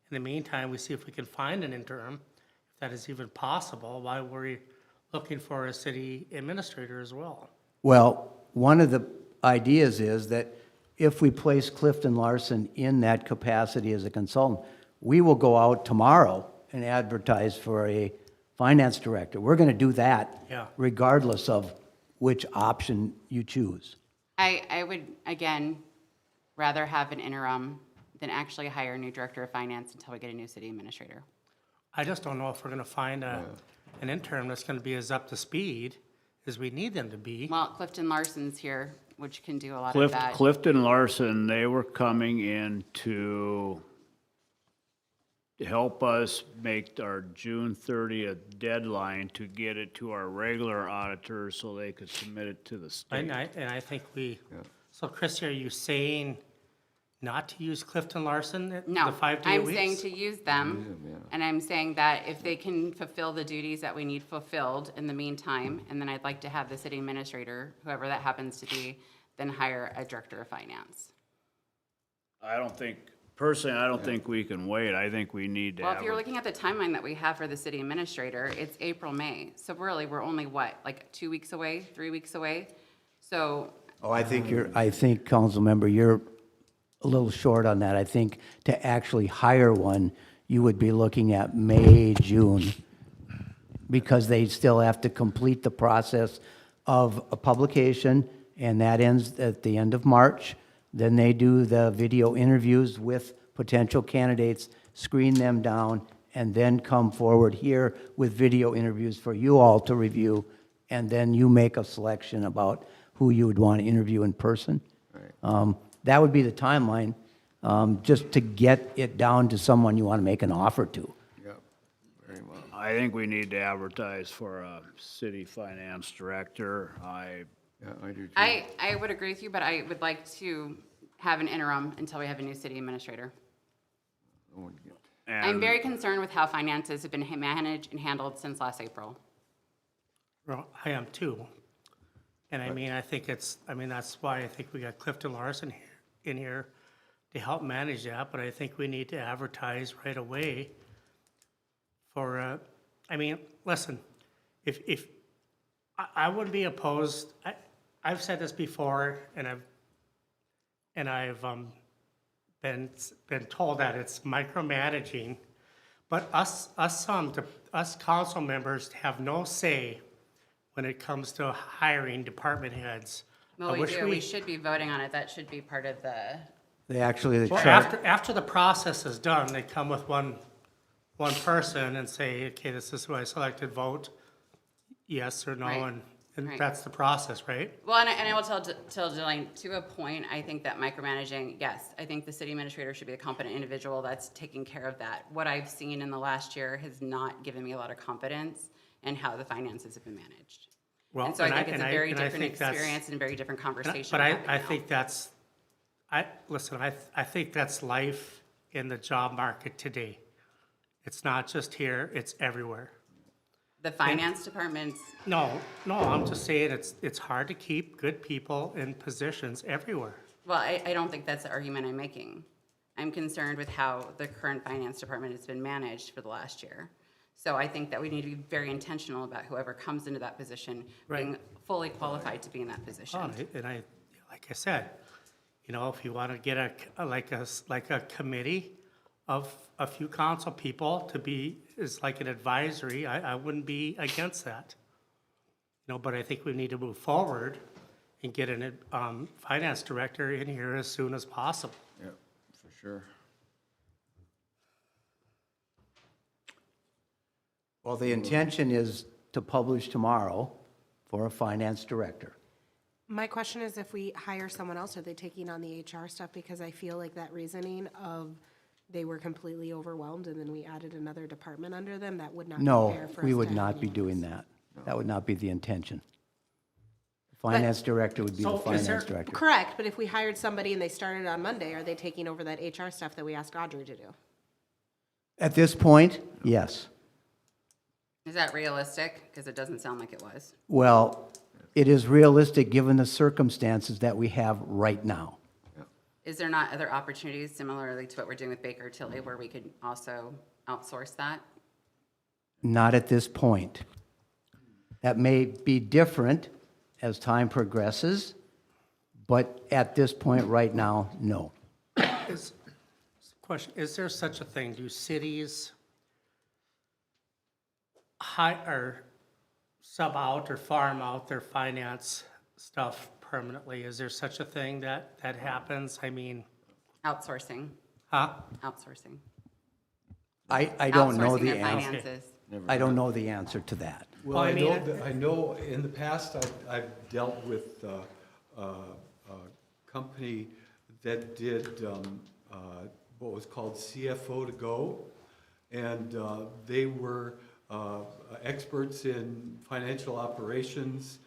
in the meantime, we see if we can find an interim, if that is even possible, while we're looking for a city administrator as well. Well, one of the ideas is that if we place Clifton Larson in that capacity as a consultant, we will go out tomorrow and advertise for a finance director. We're going to do that regardless of which option you choose. I would, again, rather have an interim than actually hire a new director of finance until we get a new city administrator. I just don't know if we're going to find an intern that's going to be as up to speed as we need them to be. Well, Clifton Larson's here, which can do a lot of that. Clifton Larson, they were coming in to help us make our June 30th deadline to get it to our regular auditors so they could submit it to the state. And I think so Christie, are you saying not to use Clifton Larson the No, 5 day I'm weeks? saying to use them, and I'm saying that if they can fulfill the duties that we need fulfilled in the meantime, and then I'd like to have the city administrator, whoever that happens to be, then hire a director of finance. Personally, I don't think we can wait. I think we need to Well, have if you're looking at the timeline that we have for the city administrator, it's April, May. So really, we're only what, like 2 weeks away, 3 weeks away? So, Oh, I think Councilmember, you're a little short on that. I think to actually hire one, you would be looking at May, June, because they still have to complete the process of a publication, and that ends at the end of March. Then they do the video interviews with potential candidates, screen them down, and then come forward here with video interviews for you all to review, and then you make a selection about who you would want to interview in person. That would be the timeline, just to get it down to someone you want to make an offer to. Yep, very well. I think we need to advertise for a city finance director. Yeah, I do too. I would agree with you, but I would like to have an interim until we have a new city administrator. No one get- I'm And- very concerned with how finances have been managed and handled since last April. Well, I am too. And I mean, I think that's why I think we got Clifton Larson in here to help manage that, but I think we need to advertise right away for, listen, if, I wouldn't be opposed, I've said this before, and I've been told that it's micromanaging, but us council members have no say when it comes to hiring department heads. Well, we do, we should be voting on it, that should be part of the, The Well, chart, after the process is done, they come with one person and say, okay, this is who I selected, vote yes or no, Right. and Right. that's the process, right? well, and I will tell Jillian, to a point, I think that micromanaging, yes, I think the city administrator should be a competent individual that's taking care of that. What I've seen in the last year has not given me a lot of confidence in how the finances have been managed. Well, And so I think it's a very and I different think that's- experience and a very different conversation. But happening I now. think that's, I think that's life in the job market today. It's not just here, it's everywhere. The finance department's, No, I'm just saying it's hard to keep good people in positions everywhere. well, I don't think that's the argument I'm making. I'm concerned with how the current finance department has been managed for the last year. So I think that we need to be very intentional about whoever comes into that position being Right. fully qualified to be in that position. Like I said, if you want to get a committee of a few council people to be, is like an advisory, I wouldn't be against that. But I think we need to move forward and get an, finance director in here as soon as possible. Yeah, for sure. well, the intention is to publish tomorrow for a finance director. My question is, if we hire someone else, are they taking on the HR stuff? Because I feel like that reasoning of they were completely overwhelmed and then we added another department under them, that would not be fair No, for us we to would have not be anyone doing else. that. That would not be the intention. Finance director would be the So is finance there- director. Correct, but if we hired somebody and they started on Monday, are they taking over that HR stuff that we asked Audrey to do? At this point, yes. Is that realistic? Because it doesn't sound like it was. Well, it is realistic given the circumstances that we have right now. Is there not other opportunities similarly to what we're doing with Baker Tilly where we could also outsource that? Not at this point. That may be different as time progresses, but at this point right now, no. Question, is there such a thing? Do cities or sub out or farm out their finance stuff permanently? Is there such a thing that happens? I mean, Outsourcing, huh? outsourcing. I don't know Outsourcing the their answer. finances. I don't know the answer to that. Well, I know, I know in the past, I've dealt with a company that did what was called CFO to go, and they were experts in financial operations,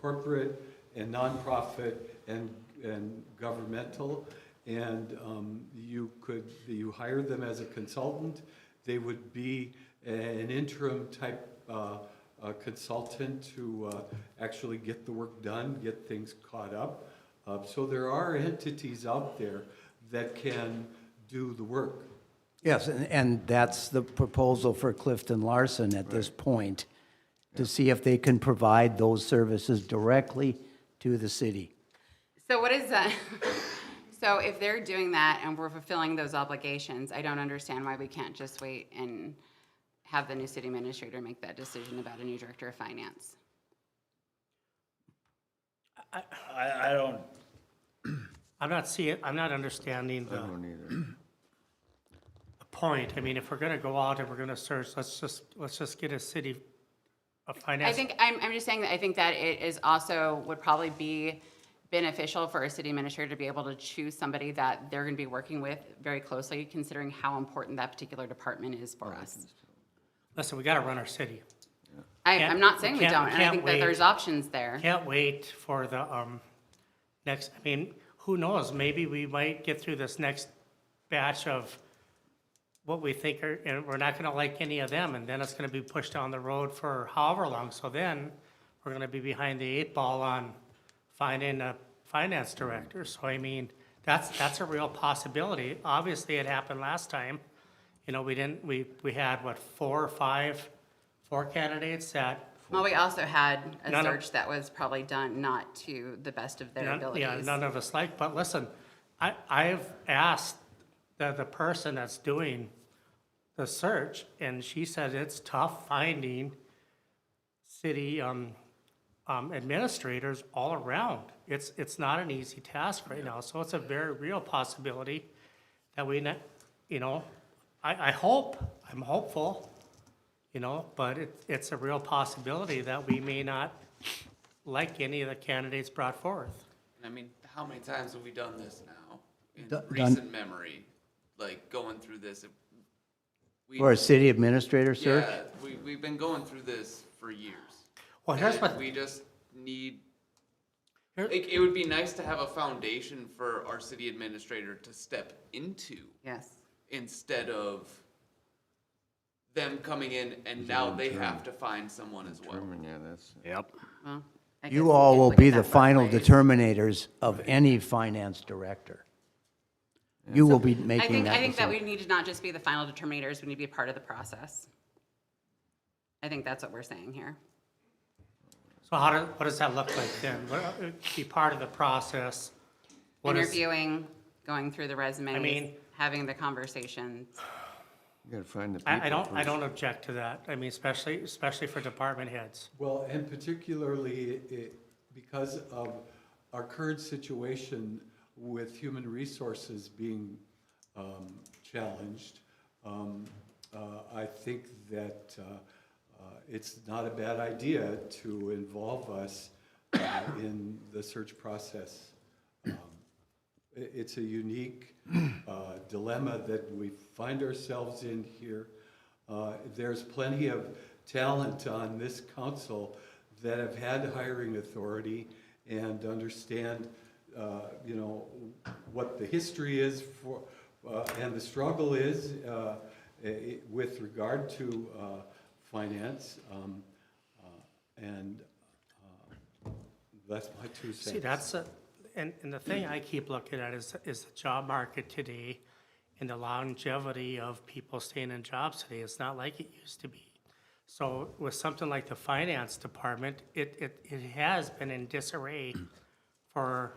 corporate and nonprofit and governmental, and you hire them as a consultant. They would be an interim type consultant to actually get the work done, get things caught up. So there are entities out there that can do the work. Yes, and that's the proposal for Clifton Larson at this point, to see if they can provide those services directly to the city. So what is that? So if they're doing that and we're fulfilling those obligations, I don't understand why we can't just wait and have the new city administrator make that decision about a new director of finance. I don't, I'm not understanding I the don't either. point. I mean, if we're gonna go out and we're gonna search, let's just get a finance. I'm just saying that I think that it is also, would probably be beneficial for a city administrator to be able to choose somebody that they're gonna be working with very closely, considering how important that particular department is for us. Listen, we gotta run our city. I'm not saying we can't- don't, and I can't think that wait. there's options there. Can't wait for the, next, I mean, who knows, maybe we might get through this next batch of what we think are, and we're not gonna like any of them, and then it's gonna be pushed down the road for however long, so then we're gonna be behind the 8 ball on finding a finance director, so I mean, that's a real possibility. Obviously, it happened last time, you know, we had, what, 4 candidates that Well, we also had a None of- search that was probably done not to the best of their Yeah, abilities. none of us like, but listen, I've asked the person that's doing the search, and she said it's tough finding city, administrators all around. It's not an easy task right now, so it's a very real possibility that we, you know, I'm hopeful, you know, but it's a real possibility that we may not like any of the candidates brought forth. I mean, how many times have we done this now in Done- recent memory? Like going through this. We- For a city administrator search? Yeah, we've been going through this for years. Well, here's And what, we just need, Here- it would be nice to have a foundation for our city administrator to step into Yes. instead of them coming in and now they have to find someone as well. Determine, yeah, that's. Yep. Well, I guess You we all could will look be at the that both final ways. determinators of any finance director. You will be I making think, that I think that we decision. need to not just be the final determinators, we need to be part of the process. I think that's what we're saying here. so what does that look like then? Be part of the process? What is- Interviewing, going through the resumes, mean- having the conversations. You gotta find the people. I first. don't object to that. I mean, especially for department heads. Well, and particularly because of our current situation with human resources being challenged, I think that it's not a bad idea to involve us in the search process. It's a unique dilemma that we find ourselves in here. There's plenty of talent on this council that have had hiring authority and understand, you know, what the history is for, and the struggle is with regard to finance. And that's my 2 cents. See, and the thing I keep looking at is the job market today and the longevity of people staying in jobs today. It's not like it used to be. So with something like the finance department, it has been in disarray for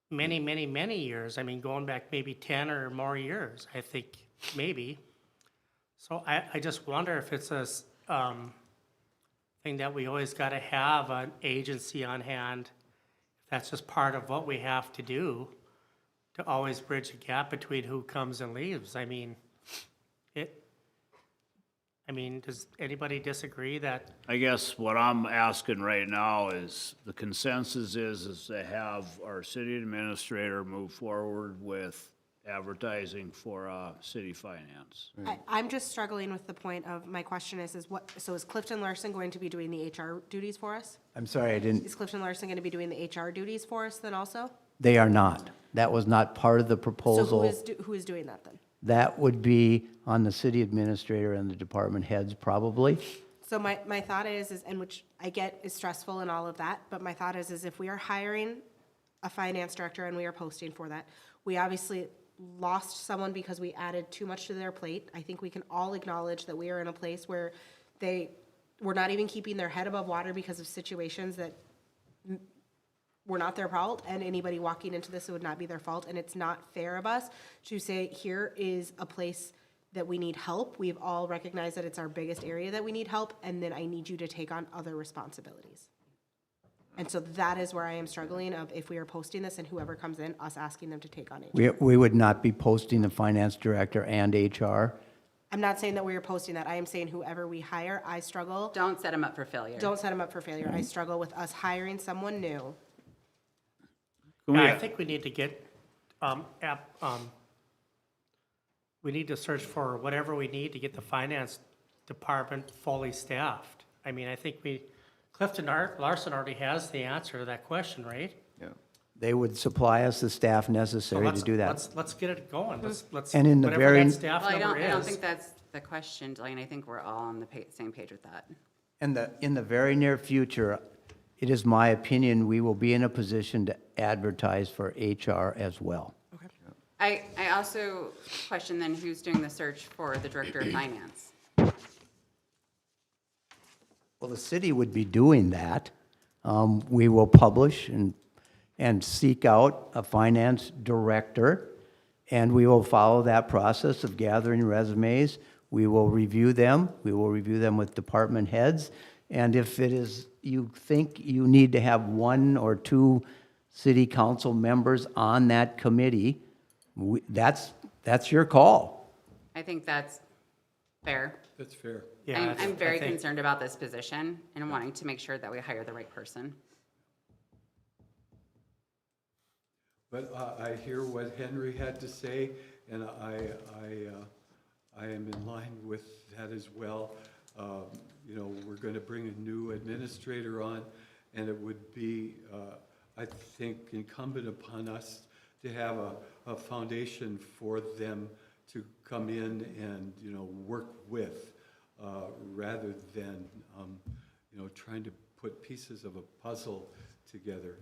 many, many, many years. I mean, going back maybe 10 or more years, I think, maybe. So I just wonder if it's a thing that we always got to have an agency on hand. That's just part of what we have to do to always bridge the gap between who comes and leaves. I mean, does anybody disagree that? I guess what I'm asking right now is, the consensus is to have our city administrator move forward with advertising for, city finance. I'm just struggling with the point of, my question is what, so is Clifton Larson going to be doing the HR duties for us? I'm sorry, I didn't, Is Clifton Larson going to be doing the HR duties for us then also? they are not. That was not part of the So proposal. who is doing that then? That would be on the city administrator and the department heads, probably. So my thought is, and which I get is stressful and all of that, but my thought is if we are hiring a finance director and we are posting for that, we obviously lost someone because we added too much to their plate. I think we can all acknowledge that we are in a place where we're not even keeping their head above water because of situations that were not their fault, and anybody walking into this, it would not be their fault, and it's not fair of us to say, here is a place that we need help. We've all recognized that it's our biggest area that we need help, and then I need you to take on other responsibilities. And so that is where I am struggling of, if we are posting this and whoever comes in, us asking them to take on HR. We would not be posting the finance director and HR. I'm not saying that we are posting that. I am saying whoever we hire, I struggle. Don't set them up for failure. Don't set them up for failure. I struggle with us hiring someone new. I think we need to get, we need to search for whatever we need to get the finance department fully staffed. I mean, I think Larson already has the answer to that question, right? Yeah. They would supply us the staff So necessary to do that. Let's get it going. Let's, And in the whatever very- that staff Well, number I don't is. think that's the question, Delaney. I think we're all on the same page with that. And in the very near future, it is my opinion, we will be in a position to advertise for HR as well. I also question then who's doing the search for the director of finance? Well, the city would be doing that. We will publish and seek out a finance director, and we will follow that process of gathering resumes. We will review them. We will review them with department heads. And if it is, you think you need to have 1 or 2 city council members on that committee, that's your call. I think that's fair. That's fair. Yeah, I'm very I think- concerned about this position and wanting to make sure that we hire the right person. But I hear what Henry had to say, and I am in line with that as well. You know, we're going to bring a new administrator on, and it would be, I think, incumbent upon us to have a foundation for them to come in and, you know, work with, rather than, you know, trying to put pieces of a puzzle together,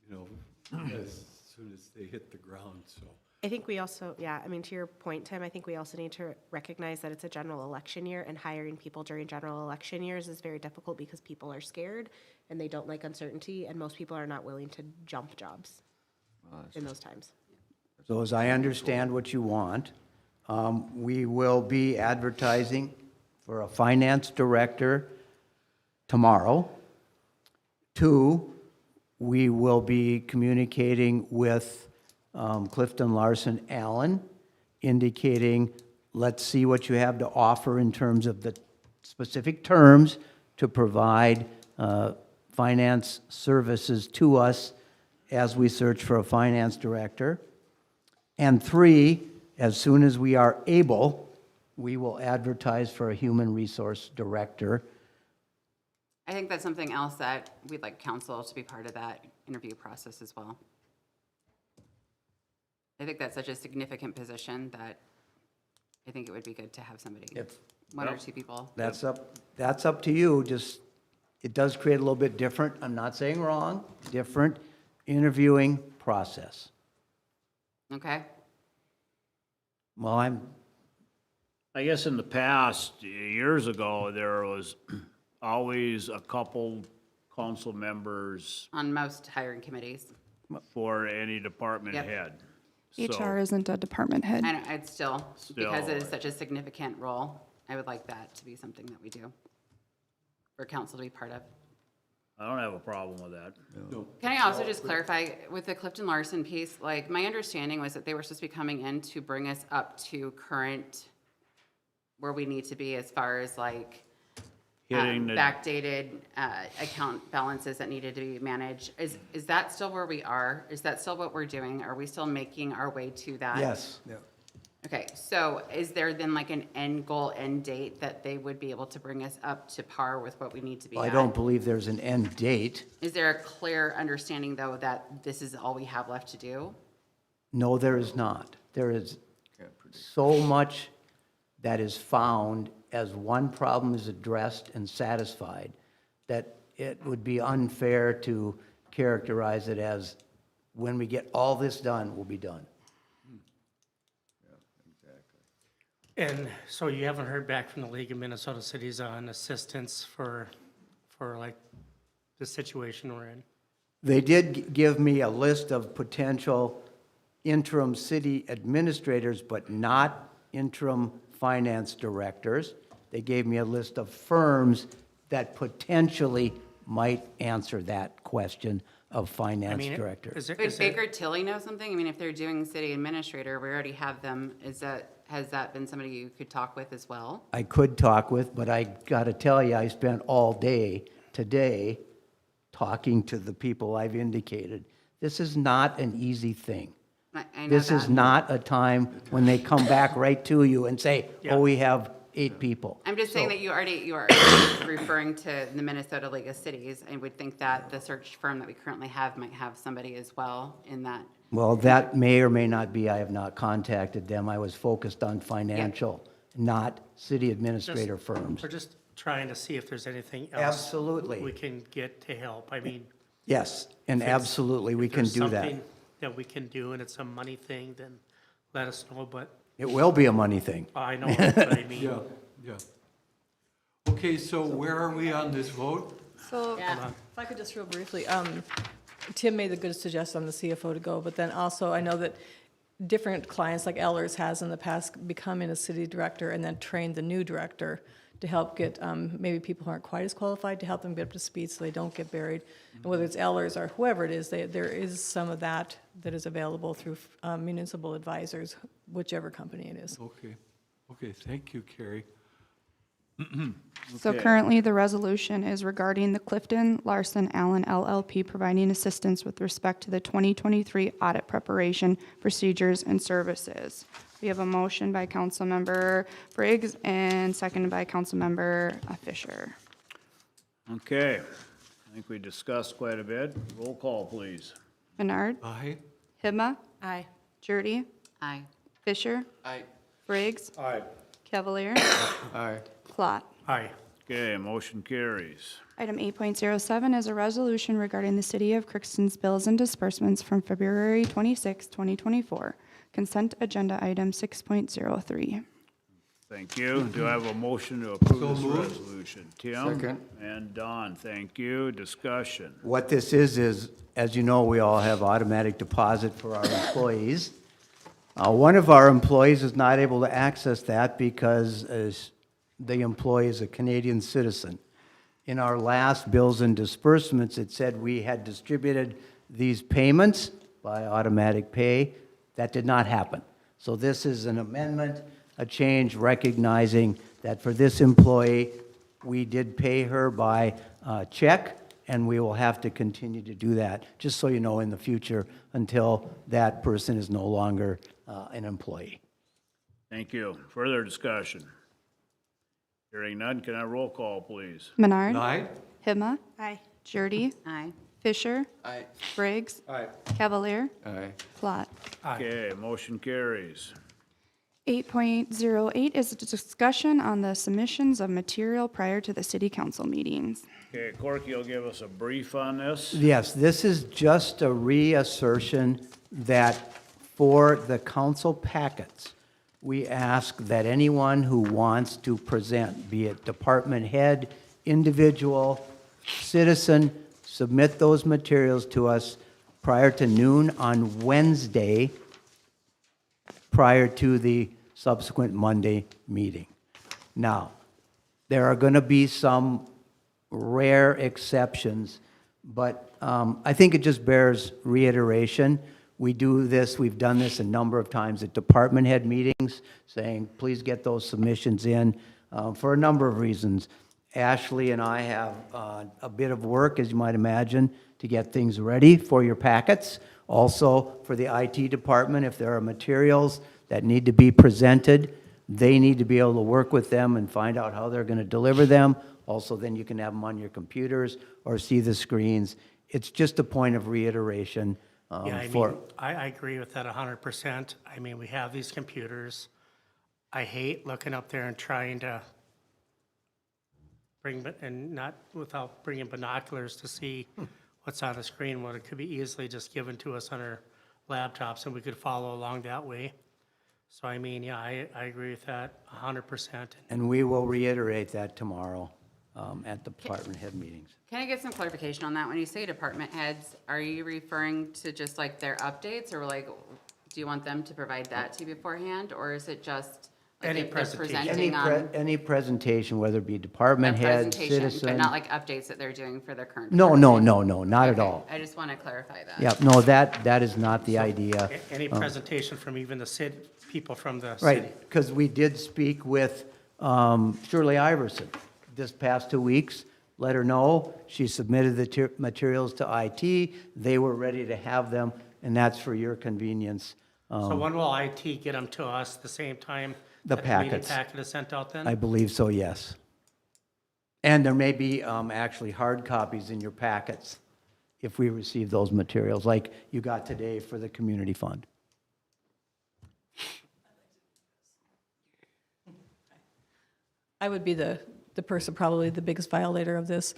you know, as soon as they hit the ground, so. I think we also, yeah, I mean, to your point, Tim, I think we also need to recognize that it's a general election year, and hiring people during general election years is very difficult because people are scared and they don't like uncertainty, and most people are not willing to jump jobs in those times. So as I understand what you want, we will be advertising for a finance director tomorrow. 2, we will be communicating with Clifton Larson Allen, indicating, let's see what you have to offer in terms of the specific terms to provide finance services to us as we search for a finance director. And 3, as soon as we are able, we will advertise for a human resource director. I think that's something else that we'd like council to be part of that interview process as well. I think that's such a significant position that I think it would be good to have somebody, If- 1 or 2 people. That's up to you, just, it does create a little bit different, I'm not saying wrong, different interviewing process. Okay? Well, I guess in the past, years ago, there was always a couple council members On most hiring committees. for any department Yep. head. HR isn't a department head. I don't, it's still, because it is Still. such a significant role, I would like that to be something that we do. For council to be part of. I don't have a problem with that. Can I also just clarify, with the Clifton Larson piece, like, my understanding was that they were supposed to be coming in to bring us up to current, where we need to be as far as like, Hitting the, backdated, account balances that needed to be managed. Is that still where we are? Is that still what we're doing? Are we still making our way to that? yes, Okay, so is there then like an end goal, end date that they would be able to bring us up to par with what we need to be I at? don't believe there's an end date. Is there a clear understanding, though, that this is all we have left to do? No, there is not. There is so much that is found as one problem is addressed and satisfied, that it would be unfair to characterize it as, when we get all this done, we'll be done. And so you haven't heard back from the League of Minnesota Cities on assistance for like the situation we're in? They did give me a list of potential interim city administrators, but not interim finance directors. They gave me a list of firms that potentially might answer that question of I finance mean, director. is there, Would is there, Baker Tilly know something? I mean, if they're doing city administrator, we already have them. Has that been somebody you could talk with as well? I could talk with, but I got to tell you, I spent all day today talking to the people I've indicated. This is not an easy thing. I know This is that. not a time when they come back right to you and say, Yeah. oh, we have 8 people. I'm just saying So- that you are referring to the Minnesota League of Cities, and would think that the search firm that we currently have might have somebody as well in that. Well, that may or may not be, I have not contacted them. I was focused on financial, not city administrator firms. We're just trying to see if there's anything else. Absolutely. We can get to help. I mean. Yes, and if it's- absolutely, we if can there's do that. something that we can do and it's a money thing, then let us know, but It will be a money thing. I know what I mean. Yeah, yeah. Okay, so where are we on this vote? So, Yeah. if I could just real briefly, Tim made the good suggestion on the CFO to go, but then also I know that different clients, like Ellers has in the past, becoming a city director and then trained the new director to help get, maybe people who aren't quite as qualified, to help them get up to speed so they don't get buried. And whether it's Ellers or whoever it is, there is some of that that is available through municipal advisors, whichever company it is. Okay, okay, thank you, Carrie. So Okay. currently, the resolution is regarding the Clifton Larson Allen LLP providing assistance with respect to the 2023 audit preparation procedures and services. We have a motion by Councilmember Briggs and seconded by Councilmember Fisher. Okay, I think we discussed quite a bit. Roll call, please. Menard, Aye? Hibma, Aye. Jurdy, Aye. Fisher, I, Briggs, Aye. Cavalier, Aye. Plot. Aye. Okay, motion carries. Item 8.07 is a resolution regarding the City of Crookston's bills and disbursements from February 26, 2024. Consent agenda item 6.03. Thank you. Do I have a motion to approve So this moved. resolution? Tim? Second. And Don, thank you. Discussion. What this is, as you know, we all have automatic deposit for our employees. One of our employees is not able to access that because the employee is a Canadian citizen. In our last bills and disbursements, it said we had distributed these payments by automatic pay. That did not happen. So this is an amendment, a change recognizing that for this employee, we did pay her by check, and we will have to continue to do that, just so you know, in the future, until that person is no longer an employee. Thank you. Further discussion? Hearing none, can I roll call, please? Menard, Aye? Hibma, Aye. Jurdy, Aye. Fisher, I, Briggs, Aye. Cavalier, Aye. Plot. Aye. Okay, motion carries. 8.08 is a discussion on the submissions of material prior to the city council meetings. Okay, Corky will give us a brief on this. Yes, this is just a reassertion that for the council packets, we ask that anyone who wants to present, be it department head, individual, citizen, submit those materials to us prior to noon on Wednesday, prior to the subsequent Monday meeting. Now, there are going to be some rare exceptions, but I think it just bears reiteration. We do this, we've done this a number of times at department head meetings, saying, please get those submissions in for a number of reasons. Ashley and I have a bit of work, as you might imagine, to get things ready for your packets. Also, for the IT department, if there are materials that need to be presented, they need to be able to work with them and find out how they're going to deliver them. Also, then you can have them on your computers or see the screens. It's just a point of reiteration Yeah, I for. mean, I agree with that 100%. I mean, we have these computers. I hate looking up there and trying to and not without bringing binoculars to see what's on the screen, when it could be easily just given to us on our laptops and we could follow along that way. So I mean, yeah, I agree with that 100%. And we will reiterate that tomorrow at the department head meetings. Can I get some clarification on that? When you say department heads, are you referring to just like their updates, or like, do you want them to provide that to you beforehand, or is it just like Any if they're presentation. presenting on Any presentation, whether it be a department head, presentation, but citizen. not like updates that they're doing for their current? No, department? not at Okay, all. I just want to clarify that. Yeah, no, that is not the idea. Any presentation from even the city, people from the city. Right, because we did speak with Shirley Iverson this past 2 weeks, let her know. She submitted the materials to IT. They were ready to have them, and that's for your convenience. So when will IT get them to us the same time The That meeting packets. packet is sent out then? I believe so, yes. And there may be actually hard copies in your packets if we receive those materials, like you got today for the community fund. I would be the person, probably the biggest violator of this.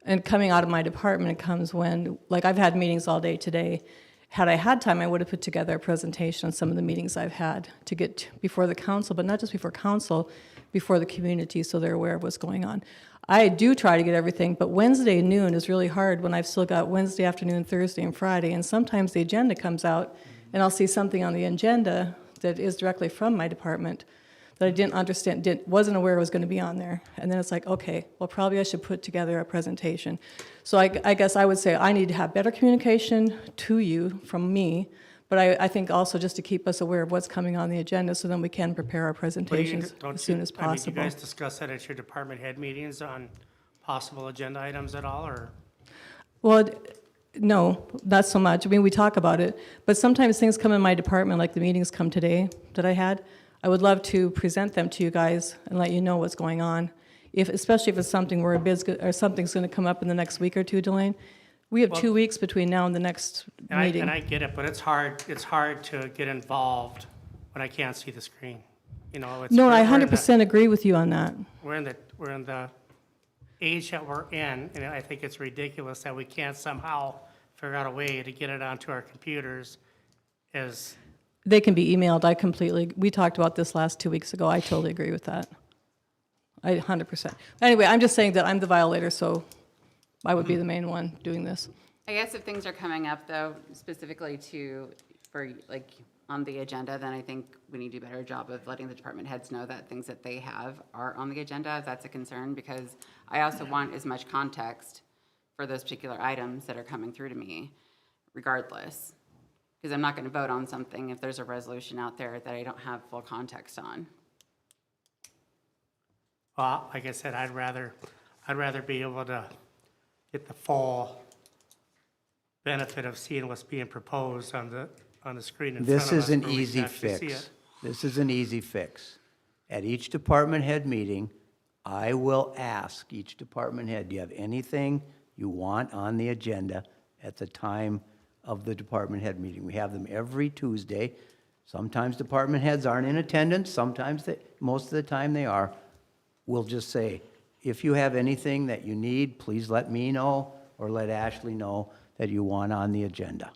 And coming out of my department, it comes when, like, I've had meetings all day today. Had I had time, I would have put together a presentation on some of the meetings I've had to get before the council, but not just before council, before the community, so they're aware of what's going on. I do try to get everything, but Wednesday noon is really hard when I've still got Wednesday afternoon, Thursday, and Friday, and sometimes the agenda comes out, and I'll see something on the agenda that is directly from my department that I didn't understand, wasn't aware was going to be on there. And then it's like, okay, well, probably I should put together a presentation. So I guess I would say I need to have better communication to you from me, but I think also just to keep us aware of what's coming on the agenda so then we can prepare our presentations as soon as I mean, do possible. you guys discuss that at your department head meetings on possible agenda items at all, or? Well, no, not so much. I mean, we talk about it, but sometimes things come in my department, like the meetings come today that I had. I would love to present them to you guys and let you know what's going on. Especially if it's something where a bid's, or something's gonna come up in the next week or two, Delane. We have 2 weeks between now and the next meeting. And I get it, but it's hard to get involved when I can't see the screen. You know, it's. No, I we're in the- 100% agree with you on that. We're in the age that we're in, and I think it's ridiculous that we can't somehow figure out a way to get it onto our computers as, They can be emailed, we talked about this last 2 weeks ago, I totally agree with that. I 100%. Anyway, I'm just saying that I'm the violator, so I would be the main one doing this. I guess if things are coming up, though, specifically for, like, on the agenda, then I think we need to do a better job of letting the department heads know that things that they have are on the agenda, if that's a concern, because I also want as much context for those particular items that are coming through to me, regardless. Because I'm not going to vote on something if there's a resolution out there that I don't have full context on. well, like I said, I'd rather be able to get the full benefit of seeing what's being proposed on the screen in front of us. This is an where we can easy actually see fix. it. This is an easy fix. At each department head meeting, I will ask each department head, do you have anything you want on the agenda at the time of the department head meeting? We have them every Tuesday. Sometimes department heads aren't in attendance, sometimes most of the time they are. We'll just say, if you have anything that you need, please let me know or let Ashley know that you want on the agenda.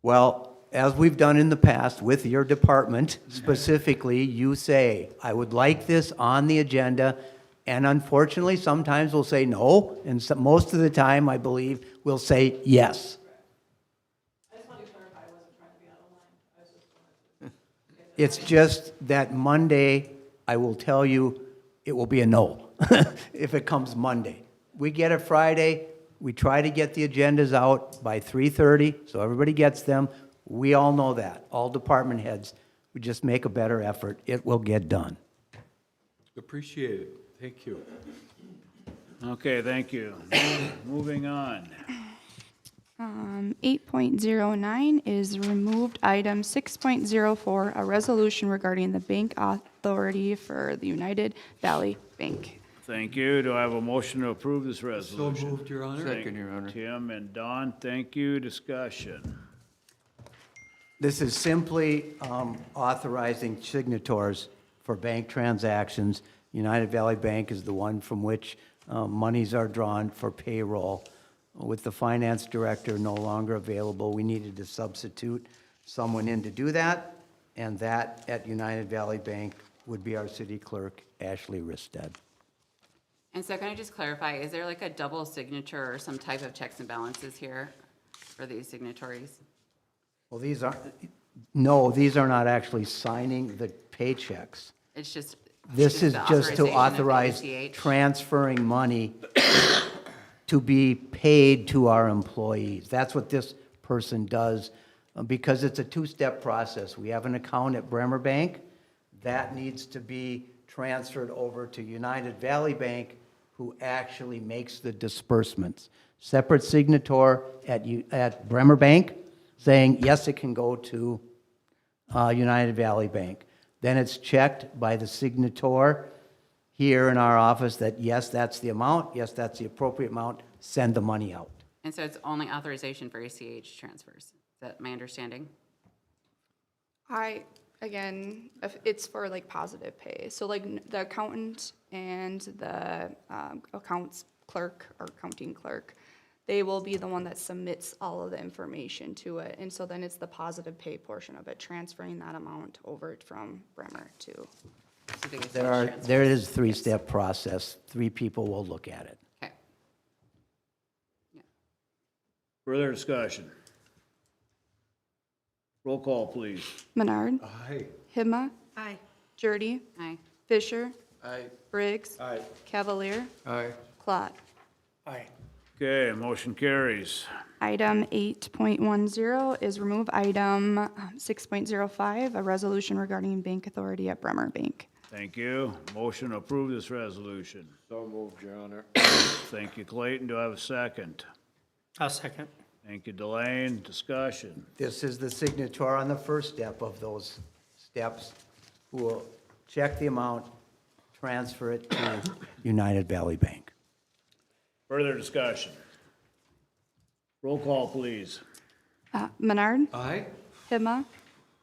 Well, as we've done in the past with your department, specifically, you say, I would like this on the agenda, and unfortunately, sometimes we'll say no, and most of the time, I believe, we'll say yes. It's just that Monday, I will tell you, it will be a no, if it comes Monday. We get it Friday, we try to get the agendas out by 3:30, so everybody gets them. We all know that, all department heads. We just make a better effort, it will get done. Appreciate it. Thank you. Okay, thank you. Moving on. 8.09 is removed item 6.04, a resolution regarding the bank authority for the United Valley Bank. Thank you. Do I have a motion to approve this So resolution? moved, Your Honor. Second, Your Honor. Tim and Don, thank you. Discussion. This is simply authorizing signators for bank transactions. United Valley Bank is the one from which monies are drawn for payroll. With the finance director no longer available, we needed to substitute someone in to do that, and that at United Valley Bank would be our city clerk, Ashley Risted. And so can I just clarify, is there like a double signature or some type of checks and balances here for these signatories? Well, these are not actually signing the paychecks. It's just. This is the just to authorization of authorize ACH? transferring money to be paid to our employees. That's what this person does, because it's a two-step process. We have an account at Bremer Bank. That needs to be transferred over to United Valley Bank, who actually makes the disbursements. Separate signator at Bremer Bank, saying, yes, it can go to United Valley Bank. Then it's checked by the signator here in our office that, yes, that's the amount, yes, that's the appropriate amount, send the money out. And so it's only authorization for ACH transfers. Is that my understanding? Again, if it's for like positive pay. So like the accountant and the accounts clerk or accounting clerk, they will be the one that submits all of the information to it. And so then it's the positive pay portion of it, transferring that amount over from Bremer to. So the ACH There transfers. is a three-step process. 3 people will look at it. Okay. Further discussion? Roll call, please. Menard, Aye. Hibma, Aye. Jurdy, Aye. Fisher, I, Briggs, Aye. Cavalier, Aye. Clot. Aye. Okay, motion carries. Item 8.10 is remove item 6.05, a resolution regarding bank authority at Bremer Bank. Thank you. Motion to approve this resolution. So moved, Your Honor. Thank you, Clayton. Do I have a second? I'll second. Thank you, Delane. Discussion. This is the signator on the first step of those steps, who will check the amount, transfer it to United Valley Bank. Further discussion. Roll call, please. Menard, Aye. Hibma,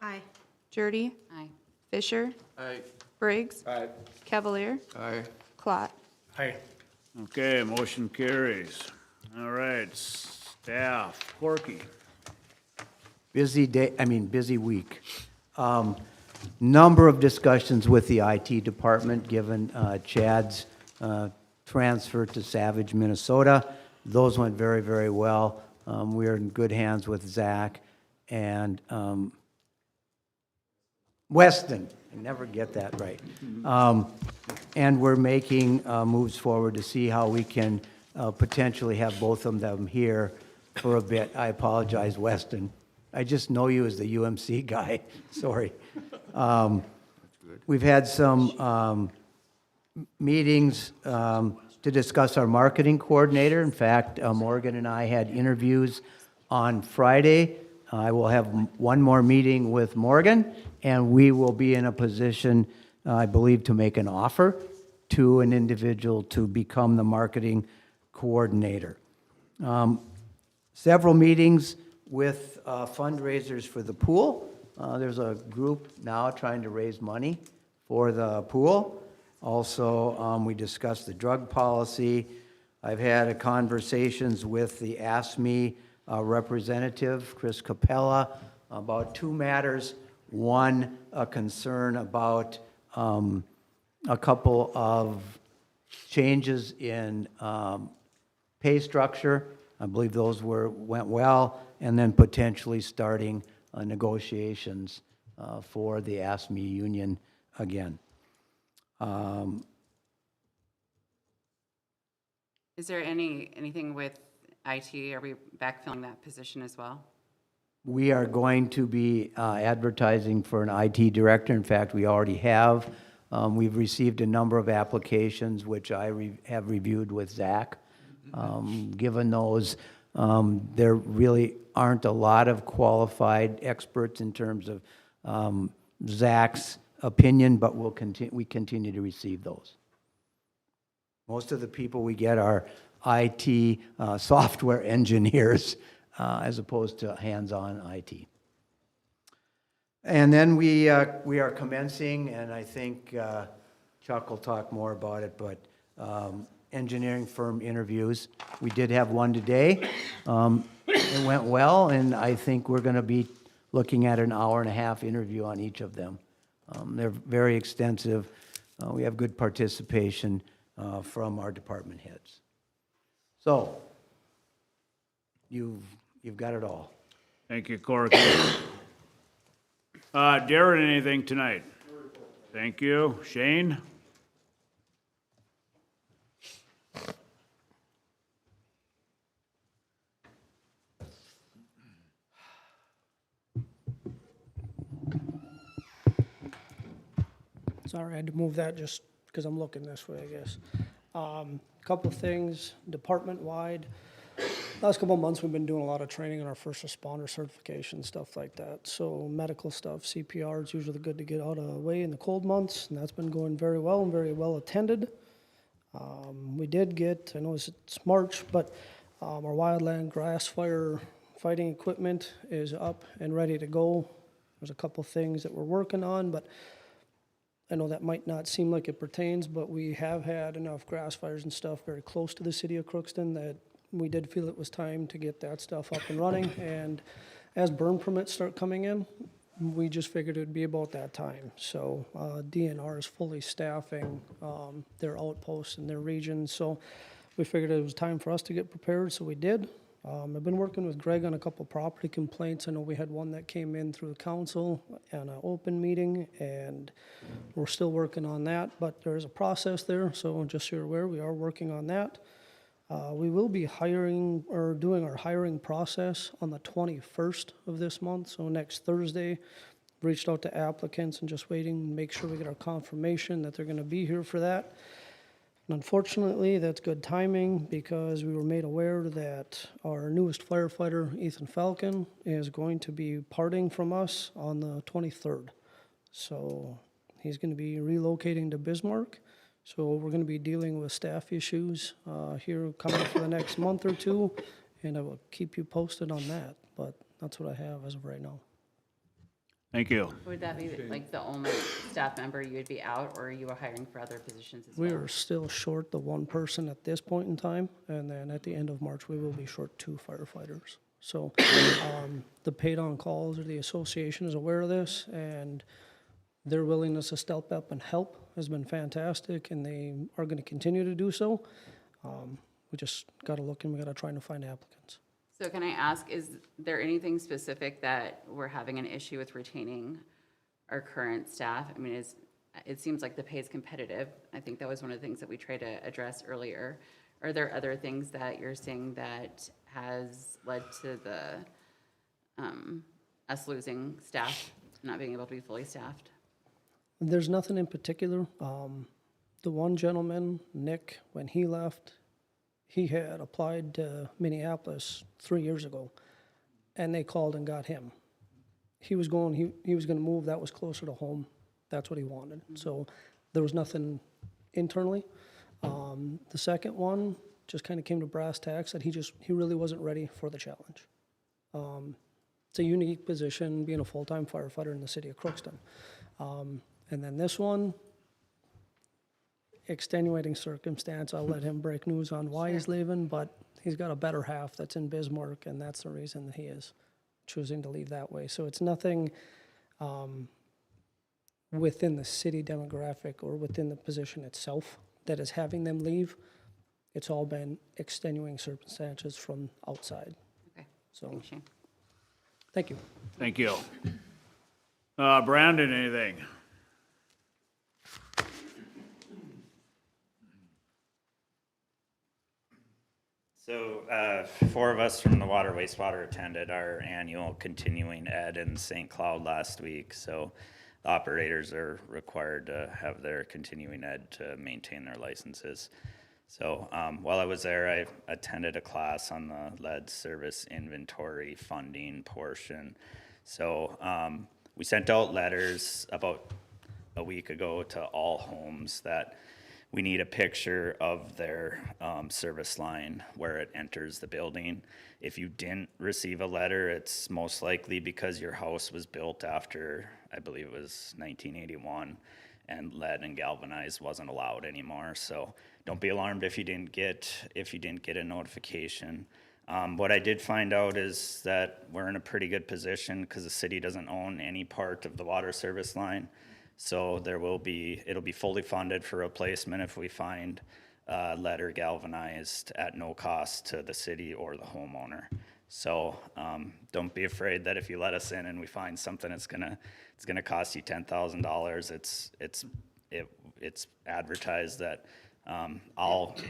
Aye. Jurdy, Aye. Fisher, I, Briggs, Aye. Cavalier, Aye. Clot. Aye. Okay, motion carries. All right, staff, Corky. Busy week. Number of discussions with the IT department, given Chad's transfer to Savage, Minnesota. Those went very, very well. We are in good hands with Zach and Weston. I never get that right. And we're making moves forward to see how we can potentially have both of them here for a bit. I apologize, Weston. I just know you as the UMC guy. Sorry. We've had some meetings to discuss our marketing coordinator. In fact, Morgan and I had interviews on Friday. I will have one more meeting with Morgan, and we will be in a position, I believe, to make an offer to an individual to become the marketing coordinator. Several meetings with fundraisers for the pool. There's a group now trying to raise money for the pool. Also, we discussed the drug policy. I've had conversations with the ASME representative, Chris Capella, about 2 matters. One, a concern about a couple of changes in pay structure. I believe those went well, and then potentially starting negotiations for the ASME union again. Is there anything with IT? Are we backfilling that position as well? We are going to be advertising for an IT director. In fact, we already have. We've received a number of applications, which I have reviewed with Zach. Given those, there really aren't a lot of qualified experts in terms of Zach's opinion, but we continue to receive those. Most of the people we get are IT software engineers as opposed to hands-on IT. And then we are commencing, and I think Chuck will talk more about it, but engineering firm interviews. We did have one today. It went well, and I think we're going to be looking at an hour-and-a-half interview on each of them. They're very extensive. We have good participation from our department heads. So, you've got it all. Thank you, Corky. Darren, anything tonight? Thank you. Shane? Sorry, I had to move that just because I'm looking this way, I guess. Couple of things, department-wide. Last couple of months, we've been doing a lot of training on our first responder certification, stuff like that. So medical stuff, CPR is usually good to get out of the way in the cold months, and that's been going very well and very well attended. We did get, I know it's March, but our wildland grass fire fighting equipment is up and ready to go. There's a couple things that we're working on, but I know that might not seem like it pertains, but we have had enough grass fires and stuff very close to the city of Crookston that we did feel it was time to get that stuff up and running. And as burn permits start coming in, we just figured it'd be about that time. So DNR is fully staffing their outposts in their regions. So we figured it was time for us to get prepared, so we did. I've been working with Greg on a couple property complaints. I know we had one that came in through the council on an open meeting, and we're still working on that, but there is a process there, so just so you're aware, we are working on that. We will be hiring, or doing our hiring process on the 21st of this month, so next Thursday. Reached out to applicants and just waiting to make sure we get our confirmation that they're gonna be here for that. And unfortunately, that's good timing because we were made aware that our newest firefighter, Ethan Falcon, is going to be parting from us on the 23rd. So he's going to be relocating to Bismarck. So we're going to be dealing with staff issues here coming for the next month or two, and I will keep you posted on that. But that's what I have as of right now. Thank you. Would that be like the only staff member you would be out, or are you hiring for other positions as well? We are still short the one person at this point in time, and then at the end of March, we will be short 2 firefighters. So the paid on calls, or the association is aware of this, and their willingness to step up and help has been fantastic, and they are going to continue to do so. We just got to look, and we got to try to find applicants. So can I ask, is there anything specific that we're having an issue with retaining our current staff? I mean, it seems like the pay is competitive. I think that was one of the things that we tried to address earlier. Are there other things that you're seeing that has led to the us losing staff, not being able to be fully staffed? There's nothing in particular. The one gentleman, Nick, when he left, he had applied to Minneapolis 3 years ago, and they called and got him. He was going to move. That was closer to home. That's what he wanted. So there was nothing internally. The second one just kind of came to brass tacks that he really wasn't ready for the challenge. It's a unique position, being a full-time firefighter in the city of Crookston. And then this one, extenuating circumstance, I'll let him break news on why he's leaving, but he's got a better half that's in Bismarck, and that's the reason that he is choosing to leave that way. So it's nothing within the city demographic or within the position itself that is having them leave. It's all been extenuating circumstances from outside. Okay, So, thanks, Shane. thank you. Thank you. Brandon, anything? So 4 of us from the water wastewater attended our annual continuing ed in St. Cloud last week. So the operators are required to have their continuing ed to maintain their licenses. So while I was there, I attended a class on the lead service inventory funding portion. So we sent out letters about a week ago to all homes that we need a picture of their service line where it enters the building. If you didn't receive a letter, it's most likely because your house was built after, I believe it was 1981, and lead and galvanized wasn't allowed anymore. So don't be alarmed if you didn't get a notification. What I did find out is that we're in a pretty good position because the city doesn't own any part of the water service line. So it'll be fully funded for replacement if we find lead or galvanized at no cost to the city or the homeowner. So don't be afraid that if you let us in and we find something it's gonna cost you $10,000. It's advertised that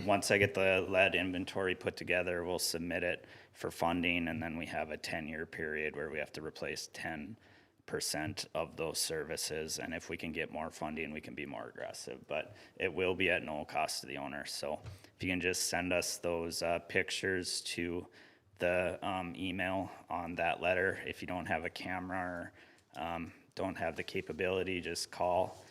once I get the lead inventory put together, we'll submit it for funding, and then we have a 10-year period where we have to replace 10% of those services, and if we can get more funding, we can be more aggressive, but it will be at no cost to the owner. So if you can just send us those pictures to the email on that letter. If you don't have a camera or don't have the capability, just call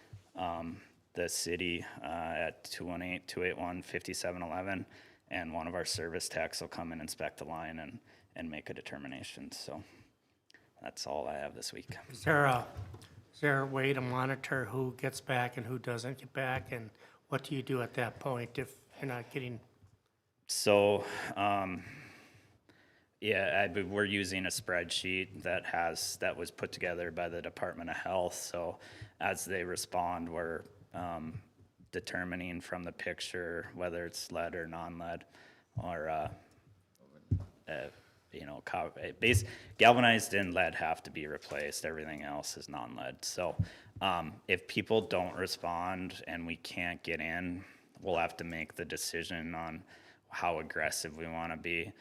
the city at 218-281-5711, and one of our service techs will come and inspect the line and make a determination. So that's all I have this week. Is there a way to monitor who gets back and who doesn't get back? And what do you do at that point if you're not getting? So, we're using a spreadsheet that was put together by the Department of Health. So as they respond, we're determining from the picture whether it's lead or non-lead, or galvanized and lead have to be replaced. Everything else is non-lead. So if people don't respond and we can't get in, we'll have to make the decision on how aggressive we want to be.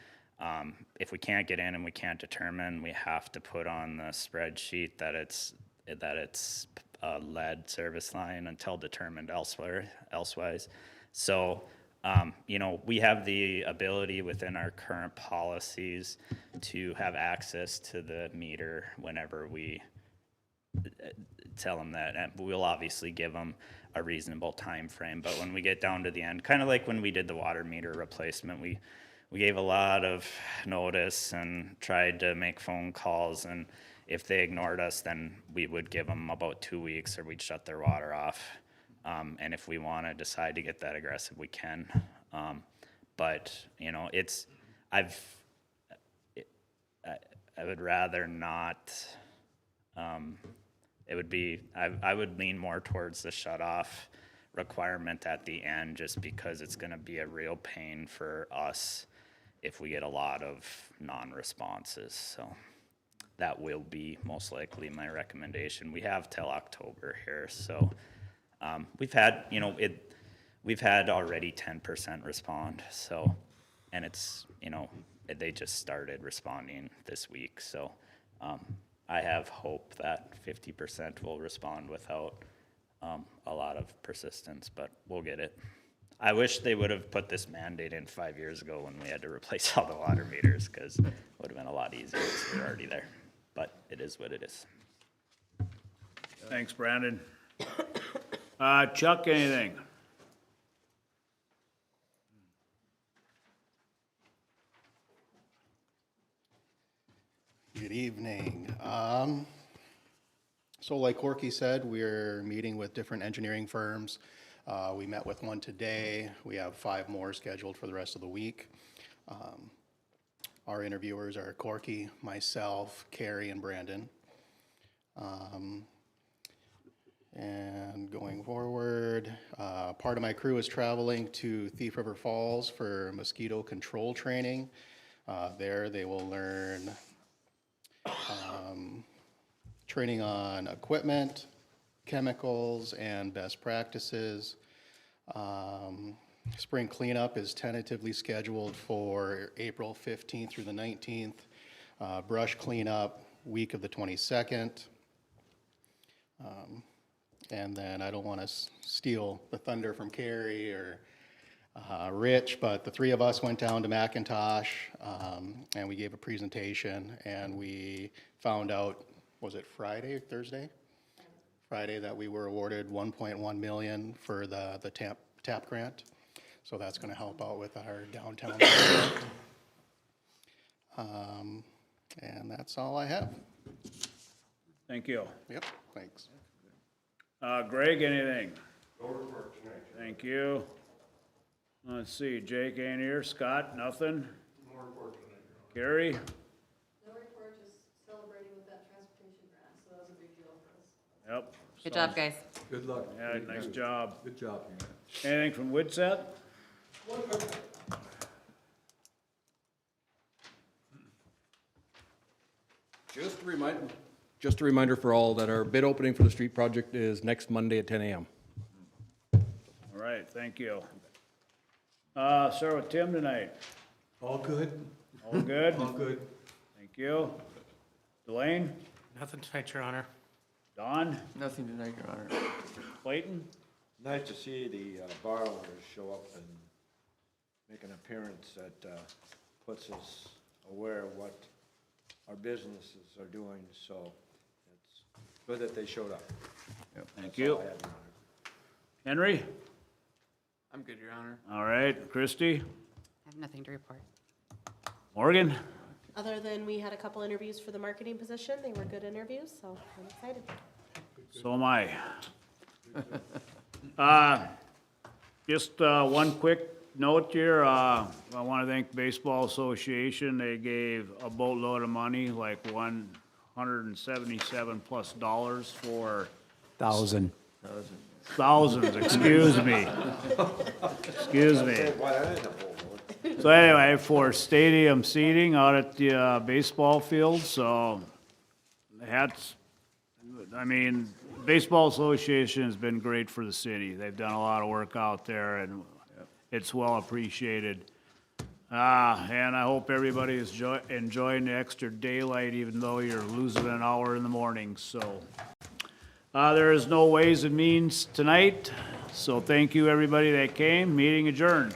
If we can't get in and we can't determine, we have to put on the spreadsheet that it's a lead service line until determined elsewise. So, we have the ability within our current policies to have access to the meter whenever we tell them that. And we'll obviously give them a reasonable time frame. But when we get down to the end, kind of like when we did the water meter replacement, we gave a lot of notice and tried to make phone calls, and if they ignored us, then we would give them about 2 weeks or we'd shut their water off. And if we want to decide to get that aggressive, we can. But, I would rather not, I would lean more towards the shut off requirement at the end, just because it's going to be a real pain for us if we get a lot of non-responses. So that will be most likely my recommendation. We have till October here, so we've had already 10% respond. So, and it's they just started responding this week. So I have hope that 50% will respond without a lot of persistence, but we'll get it. I wish they would have put this mandate in 5 years ago when we had to replace all the water meters, because it would have been a lot easier because we were already there. But it is what it is. Thanks, Brandon. Chuck, anything? Good evening. So like Corky said, we're meeting with different engineering firms. We met with one today. We have 5 more scheduled for the rest of the week. Our interviewers are Corky, myself, Carrie, and Brandon. And going forward, part of my crew is traveling to Thief River Falls for mosquito control training. There they will learn training on equipment, chemicals, and best practices. Spring cleanup is tentatively scheduled for April 15th through the 19th. Brush cleanup, week of the 22nd. And then I don't want to steal the thunder from Carrie or Rich, but the 3 of us went down to McIntosh and we gave a presentation, and we found out, was it Friday or Thursday? Friday, that we were awarded $1.1 million for the TAP grant. So that's going to help out with our downtown project. And that's all I have. Thank you. Yep, thanks. Greg, anything? No report tonight. Thank you. Let's see, Jake ain't here. Scott, nothing? No report tonight. Carrie? No report, just celebrating with that transportation grant, so that was a big deal for us. Yep. Good job, guys. Good luck. Yeah, nice job. Good job. Anything from Witset? Just a reminder for all that our bid opening for the street project is next Monday at 10 a.m. All right, thank you. Start with Tim tonight. All good? All good? All good. Thank you. Delane? Nothing tonight, Your Honor. Don? Nothing tonight, Your Honor. Clayton? Nice to see the bar owners show up and make an appearance. That puts us aware of what our businesses are doing, so it's good that they showed up. Thank That's all you. I had, Your Honor. Henry? I'm good, Your Honor. All right, Christie? I have nothing to report. Morgan? Other than we had a couple interviews for the marketing position, they were good interviews, so I'm excited. So am I. Just one quick note here, I want to thank Baseball Association. They gave a boatload of money, like $177+ for Thousand. thousands, excuse me. Excuse me. So anyway, for stadium seating out at the baseball field, so that's, I mean, Baseball Association has been great for the city. They've done a lot of work out there, and it's well appreciated. And I hope everybody is enjoying the extra daylight, even though you're losing an hour in the morning, so. There is no Ways and Means tonight, so thank you, everybody that came. Meeting adjourned.